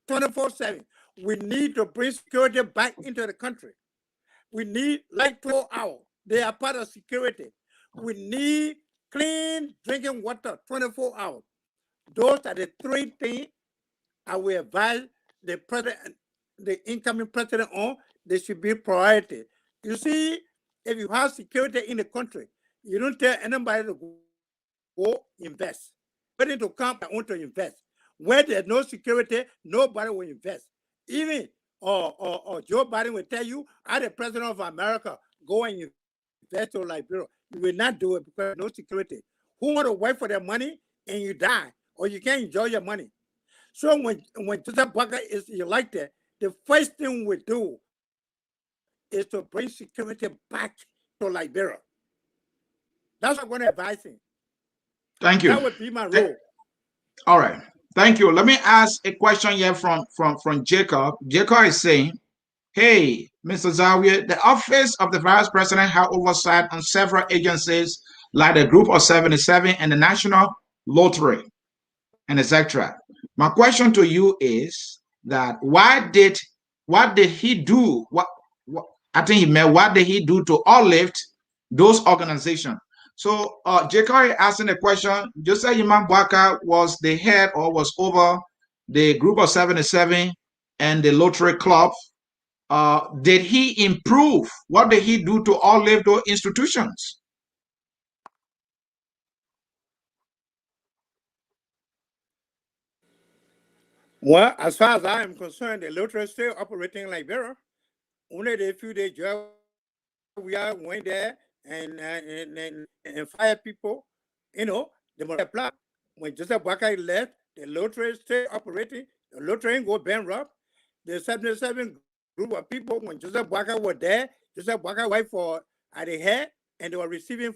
S2: 24/7. We need to bring security back into the country. We need like 12 hours. They are part of security. We need clean drinking water 24 hours. Those are the three things I will advise the president, the incoming president on. They should be priority. You see, if you have security in the country, you don't tell anybody to go invest. Waiting to come, I want to invest. Where there's no security, nobody will invest. Even or Joe Biden will tell you, I'm the president of America, go and invest in Liberia. You will not do it because no security. Who want to wait for their money and you die, or you can't enjoy your money? So when Joseph Boakai is elected, the first thing we do is to bring security back to Liberia. That's what I'm going to advise him.
S1: Thank you.
S2: That would be my role.
S1: All right. Thank you. Let me ask a question here from Jacob. Jacob is saying, hey, Mr. Zarwea, the office of the vice president has oversight on several agencies like the Group of 77 and the National Lottery and etc. My question to you is that what did he do? What I think he meant what did he do to uplift those organizations? So Jacob asking the question, Joseph Imam Boakai was the head or was over the Group of 77 and the Lottery Club. Did he improve? What did he do to uplift those institutions?
S2: Well, as far as I am concerned, the lottery is still operating in Liberia. Only the few days we are went there and fire people. You know, they multiply. When Joseph Boakai left, the lottery is still operating. The lottery go bankrupt. The 77 group of people, when Joseph Boakai was there, Joseph Boakai went for at the head, and they were receiving,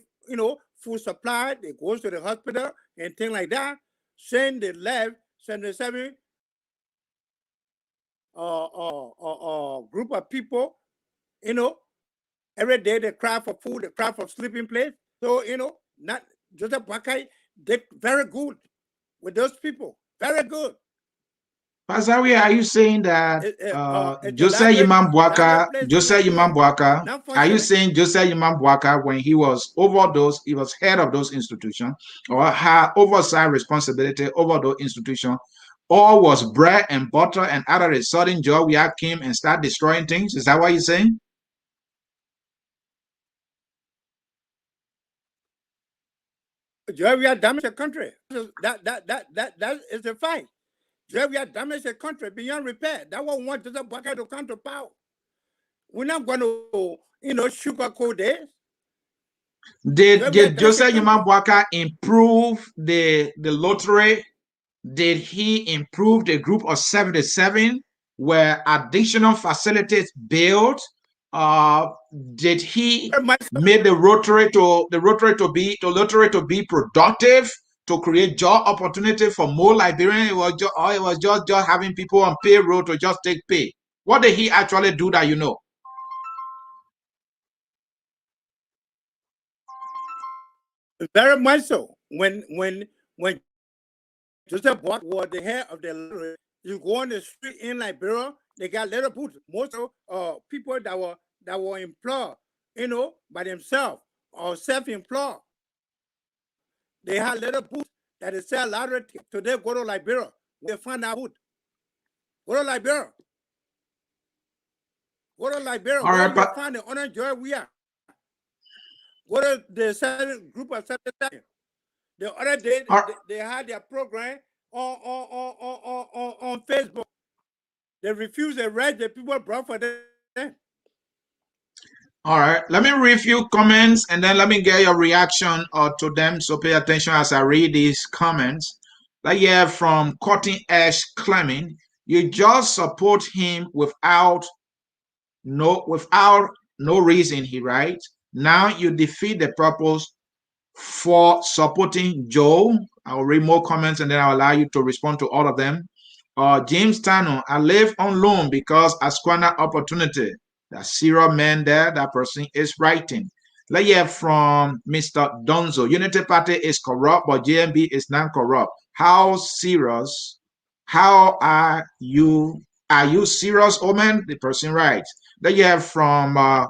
S2: food supply. They go to the hospital and things like that. Saying they left 77 group of people, every day they cry for food, they cry for sleeping place. So, not Joseph Boakai did very good with those people. Very good.
S1: Pastor, are you saying that Joseph Imam Boakai, are you saying Joseph Imam Boakai, when he was over those, he was head of those institutions or had oversight responsibility over those institutions, all was bread and butter, and out of a sudden Zarwea came and started destroying things? Is that what you're saying?
S2: Zarwea damaged the country. That is a fact. Zarwea damaged the country beyond repair. That was one Joseph Boakai to come to power. We're not going to, sugarcoat this.
S1: Did Joseph Imam Boakai improve the lottery? Did he improve the Group of 77? Were additional facilities built? Did he make the lottery to be productive, to create job opportunity for more Liberians? It was just having people on payroll to just take pay. What did he actually do that you know?
S2: Very much so. When Joseph Boakai was the head of the lottery, you go on the street in Liberia, they got little booths. Most of people that were employed, by themselves or self-employed, they had little booths that they sell lottery tickets. Today, go to Liberia, they find that booth. Go to Liberia. Go to Liberia. Where you find the honor Zarwea. Go to the group of 77. The other day, they had their program on Facebook. They refused to write the people brought for them.
S1: All right, let me read a few comments and then let me get your reaction to them. So pay attention as I read these comments. Like here from Cutting Edge claiming, you just support him without no reason, he writes. Now you defeat the purpose for supporting Joe. I'll read more comments and then I'll allow you to respond to all of them. James Tano, I live on loan because I squander opportunity. That serial man there, that person is writing. Let's hear from Mr. Donzo. Unity Party is corrupt, but JMB is non-corrupt. How serious? How are you? Are you serious, Omen? The person writes. Let's hear from a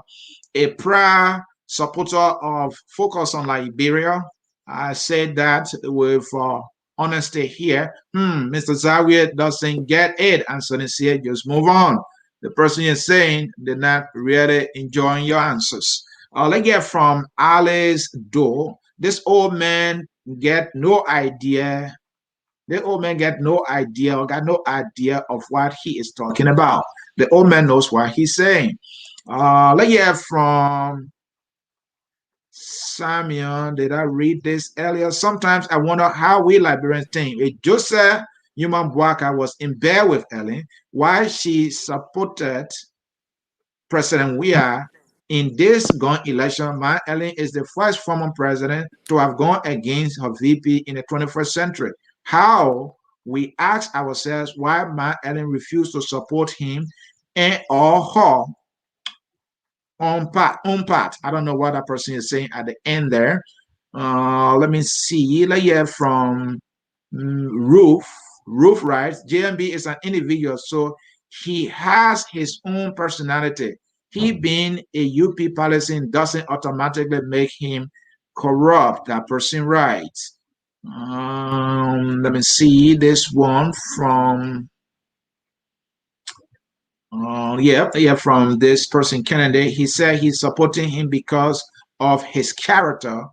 S1: prior supporter of Focus on Liberia. I said that with honesty here. Mr. Zarwea doesn't get it, and so sincere, just move on. The person is saying they're not really enjoying your answers. Let's get from Alice Doe. This old man get no idea The old man got no idea or got no idea of what he is talking about. The old man knows what he's saying. Let's hear from Samuel. Did I read this earlier? Sometimes I wonder how we Liberians think. If Joseph Human Boakai was in bed with Ellen, why she supported President Weah in this gun election. My Ellen is the first former president to have gone against her VP in the 21st century. How we ask ourselves why my Ellen refused to support him and or her on part. I don't know what that person is saying at the end there. Let me see. Let's hear from Roof. Roof writes, JMB is an individual, so he has his own personality. He being a UP policy doesn't automatically make him corrupt. That person writes. Let me see this one from from this person, Kennedy. He said he's supporting him because of his character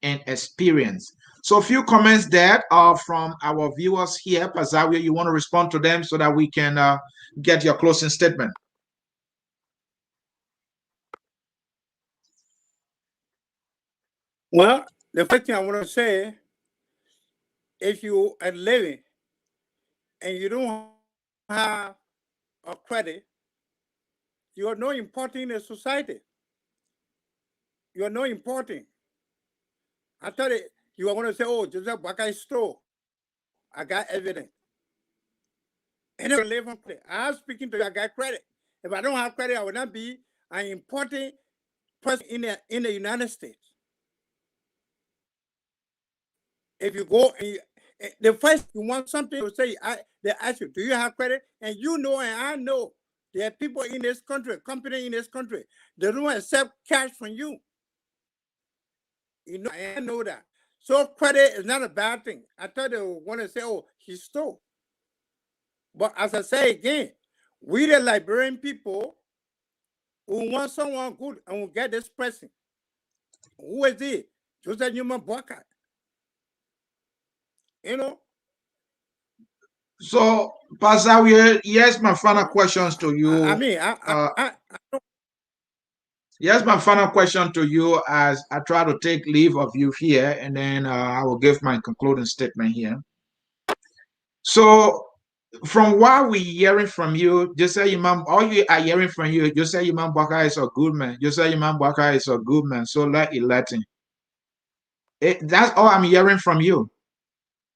S1: and experience. So a few comments there are from our viewers here. Pazawi, you want to respond to them so that we can get your closing statement?
S2: Well, the first thing I want to say, if you are living and you don't have a credit, you are not important in the society. You are not important. I thought you are going to say, oh, Joseph Boakai stole. I got evidence. And I live on credit. I'm speaking to you, I got credit. If I don't have credit, I would not be an important person in the United States. If you go and the first you want something to say, they ask you, do you have credit? And you know, and I know, there are people in this country, company in this country, they don't accept cash from you. You know, and I know that. So credit is not a bad thing. I thought they were going to say, oh, he stole. But as I say again, we the Liberian people who want someone good and will get this person. Who is it? Joseph Newman Boakai. You know?
S1: So, Pazawi, yes, my final questions to you. Yes, my final question to you as I try to take leave of you here, and then I will give my concluding statement here. So, from what we're hearing from you, just say Imam, all you are hearing from you, just say Imam Boakai is a good man. Just say Imam Boakai is a good man. So let elect him. That's all I'm hearing from you.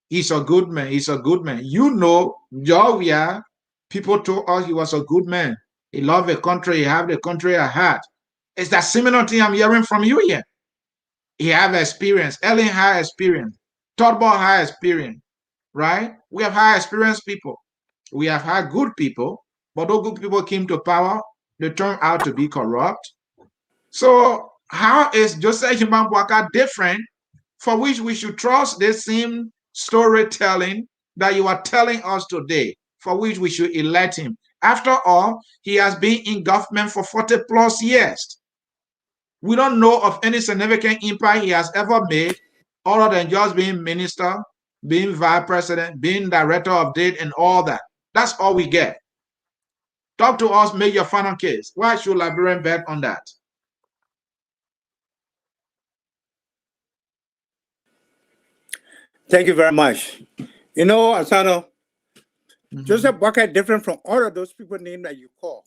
S1: He's a good man. He's a good man. You know, Zarwea, people told us he was a good man. He loved the country. He had the country at heart. It's that similar thing I'm hearing from you here. He have experience. Ellen had experience. Toddball had experience, right? We have high experienced people. We have had good people, but those good people came to power. They turned out to be corrupt. So how is Joseph Human Boakai different for which we should trust the same storytelling that you are telling us today, for which we should elect him? After all, he has been in government for 40 plus years. We don't know of any significant impact he has ever made other than just being minister, being vice president, being director of date, and all that. That's all we get. Talk to us, make your final case. Why should Liberian bet on that?
S2: Thank you very much. You know, Asano, Joseph Boakai different from all of those people named that you call.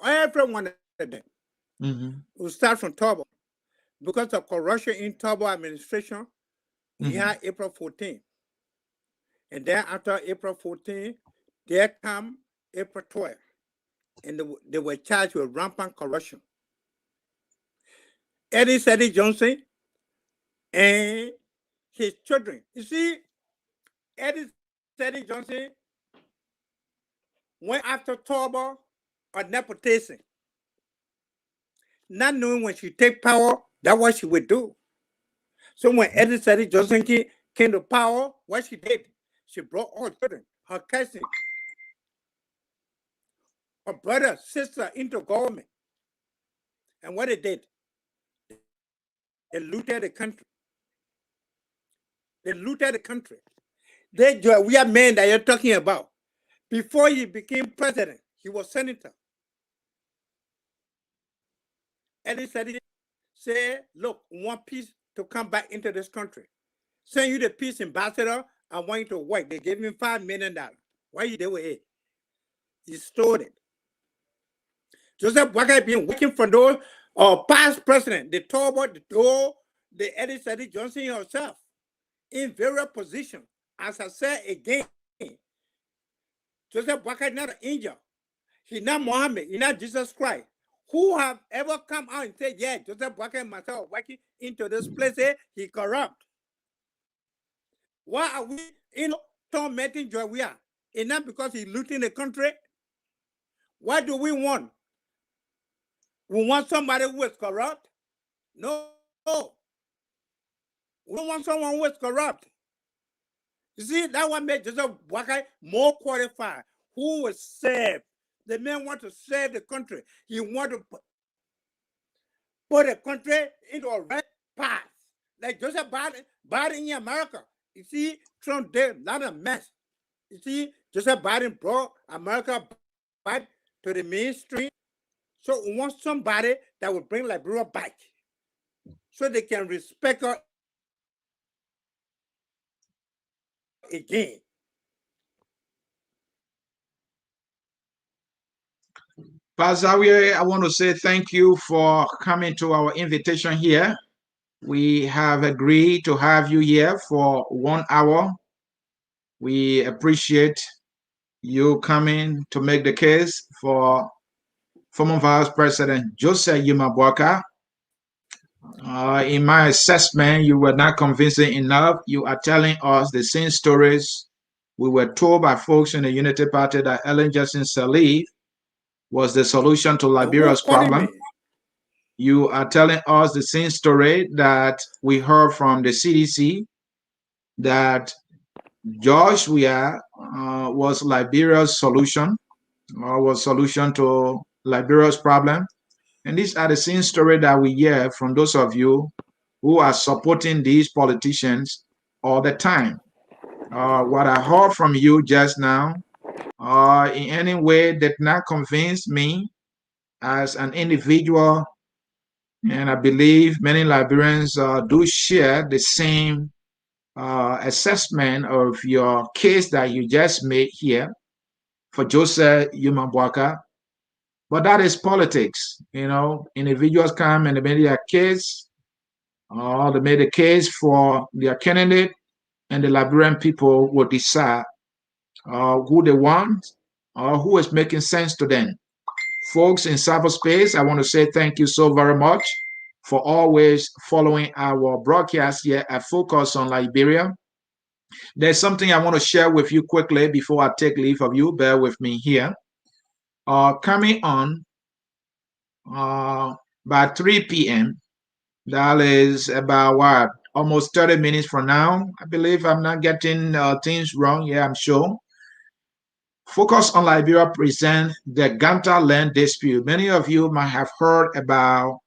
S2: Every one of them will start from Tobo. Because of corruption in Tobo administration, we had April 14. And then after April 14, there come April 12. And they were charged with rampant corruption. Eddie Johnson and his children. You see, Eddie Johnson went after Tobo or nepotism. Not knowing when she take power, that's what she would do. So when Eddie Johnson came to power, what she did, she brought all children, her cousin, her brother, sister into government. And what they did, they looted the country. They looted the country. We are men that you're talking about. Before he became president, he was senator. And he said, look, we want peace to come back into this country. Send you the peace ambassador. I want you to work. They gave him $5 million. Why you there with it? He stole it. Joseph Boakai been working for those past president, the Talbot, the Eddie Johnson herself, in various positions. As I said again, Joseph Boakai not an angel. He's not Muhammad. He's not Jesus Christ. Who have ever come out and said, yeah, Joseph Boakai myself working into this place, he corrupt. Why are we tormenting Zarwea? It's not because he's looting the country. What do we want? We want somebody who is corrupt? No. We don't want someone who is corrupt. You see, that one made Joseph Boakai more qualified. Who will serve? The man want to serve the country. He want to put the country into a right path. Like Joseph Biden in America. You see, Trump did a lot of mess. You see, Joseph Biden brought America back to the mainstream. So we want somebody that will bring Liberia back so they can respect her again.
S1: Zarwea, I want to say thank you for coming to our invitation here. We have agreed to have you here for 1 hour. We appreciate you coming to make the case for former Vice President Joseph Boakai. In my assessment, you were not convincing enough. You are telling us the same stories we were told by folks in the Unity Party that Ellen Johnson Sirleaf was the solution to Liberia's problem. You are telling us the same story that we heard from the CDC, that Zarwea was Liberia's solution, was solution to Liberia's problem. And these are the same story that we hear from those of you who are supporting these politicians all the time. What I heard from you just now, in any way did not convince me as an individual, and I believe many Liberians do share the same assessment of your case that you just made here for Joseph Boakai. But that is politics. You know, individuals come and they make their case, they made a case for their candidate, and the Liberian people will decide who they want or who is making sense to them. Folks in cyberspace, I want to say thank you so very much for always following our broadcast here at Focus on Liberia. There's something I want to share with you quickly before I take leave of you. Bear with me here. Coming on by 3 p.m., that is about what? Almost 30 minutes from now. I believe I'm not getting things wrong. Yeah, I'm sure. Focus on Liberia presents the Ganta land dispute. Many of you might have heard about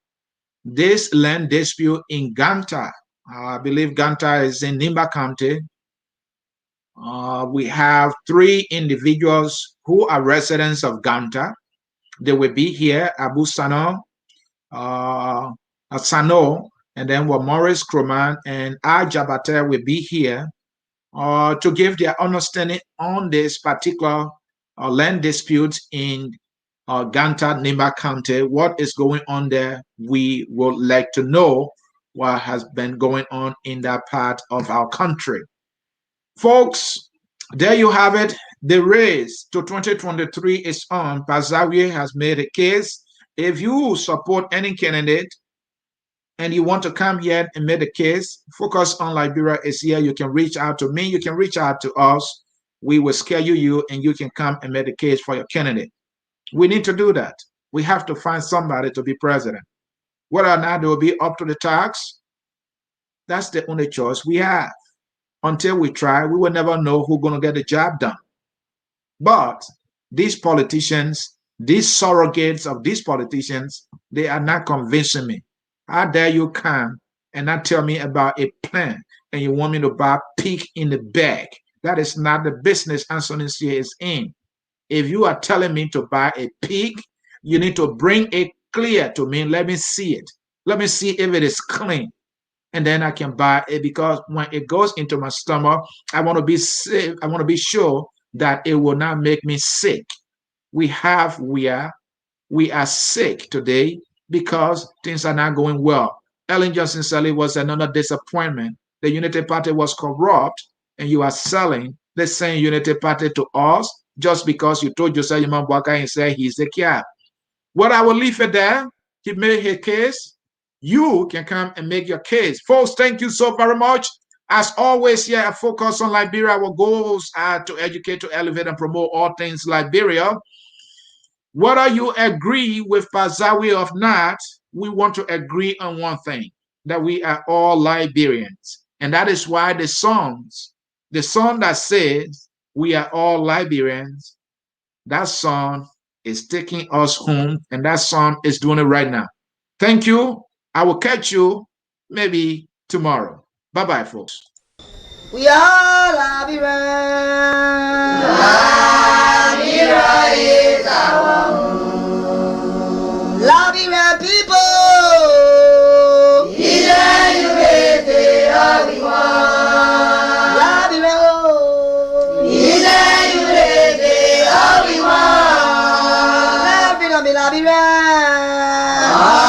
S1: this land dispute in Ganta. I believe Ganta is in Nimba County. We have 3 individuals who are residents of Ganta. They will be here, Abu Sano, Sano, and then Maurice Kroman and Ajabate will be here to give their understanding on this particular land dispute in Ganta, Nimba County. What is going on there? We would like to know what has been going on in that part of our country. Folks, there you have it. The race to 2023 is on. Zarwea has made a case. If you support any candidate and you want to come here and make a case, Focus on Liberia is here. You can reach out to me. You can reach out to us. We will schedule you and you can come and make a case for your candidate. We need to do that. We have to find somebody to be president. Whether or not they will be up to the task, that's the only choice we have. Until we try, we will never know who's going to get the job done. But these politicians, these surrogates of these politicians, they are not convincing me. How dare you come and not tell me about a plan and you want me to buy pig in the bag. That is not the business Anthony is in. If you are telling me to buy a pig, you need to bring it clear to me. Let me see it. Let me see if it is clean. And then I can buy it, because when it goes into my stomach, I want to be safe. I want to be sure that it will not make me sick. We are sick today because things are not going well. Ellen Johnson Sirleaf was another disappointment. The Unity Party was corrupt, and you are selling the same Unity Party to us just because you told Josiah Yaman Boakai and said he's the cat. What I will leave it there. He made his case. You can come and make your case. Folks, thank you so very much. As always, here I focus on Liberia. Our goals are to educate, to elevate, and promote all things Liberia. Whether you agree with Zarwea or not, we want to agree on one thing, that we are all Liberians. And that is why the song that says we are all Liberians, that song is taking us home, and that song is doing it right now. Thank you. I will catch you maybe tomorrow. Bye-bye, folks.
S3: We are Liberians. Liberia is our home. Liberian people. Either you raise it or we want. Liberia. Either you raise it or we want. Liberia be Liberian.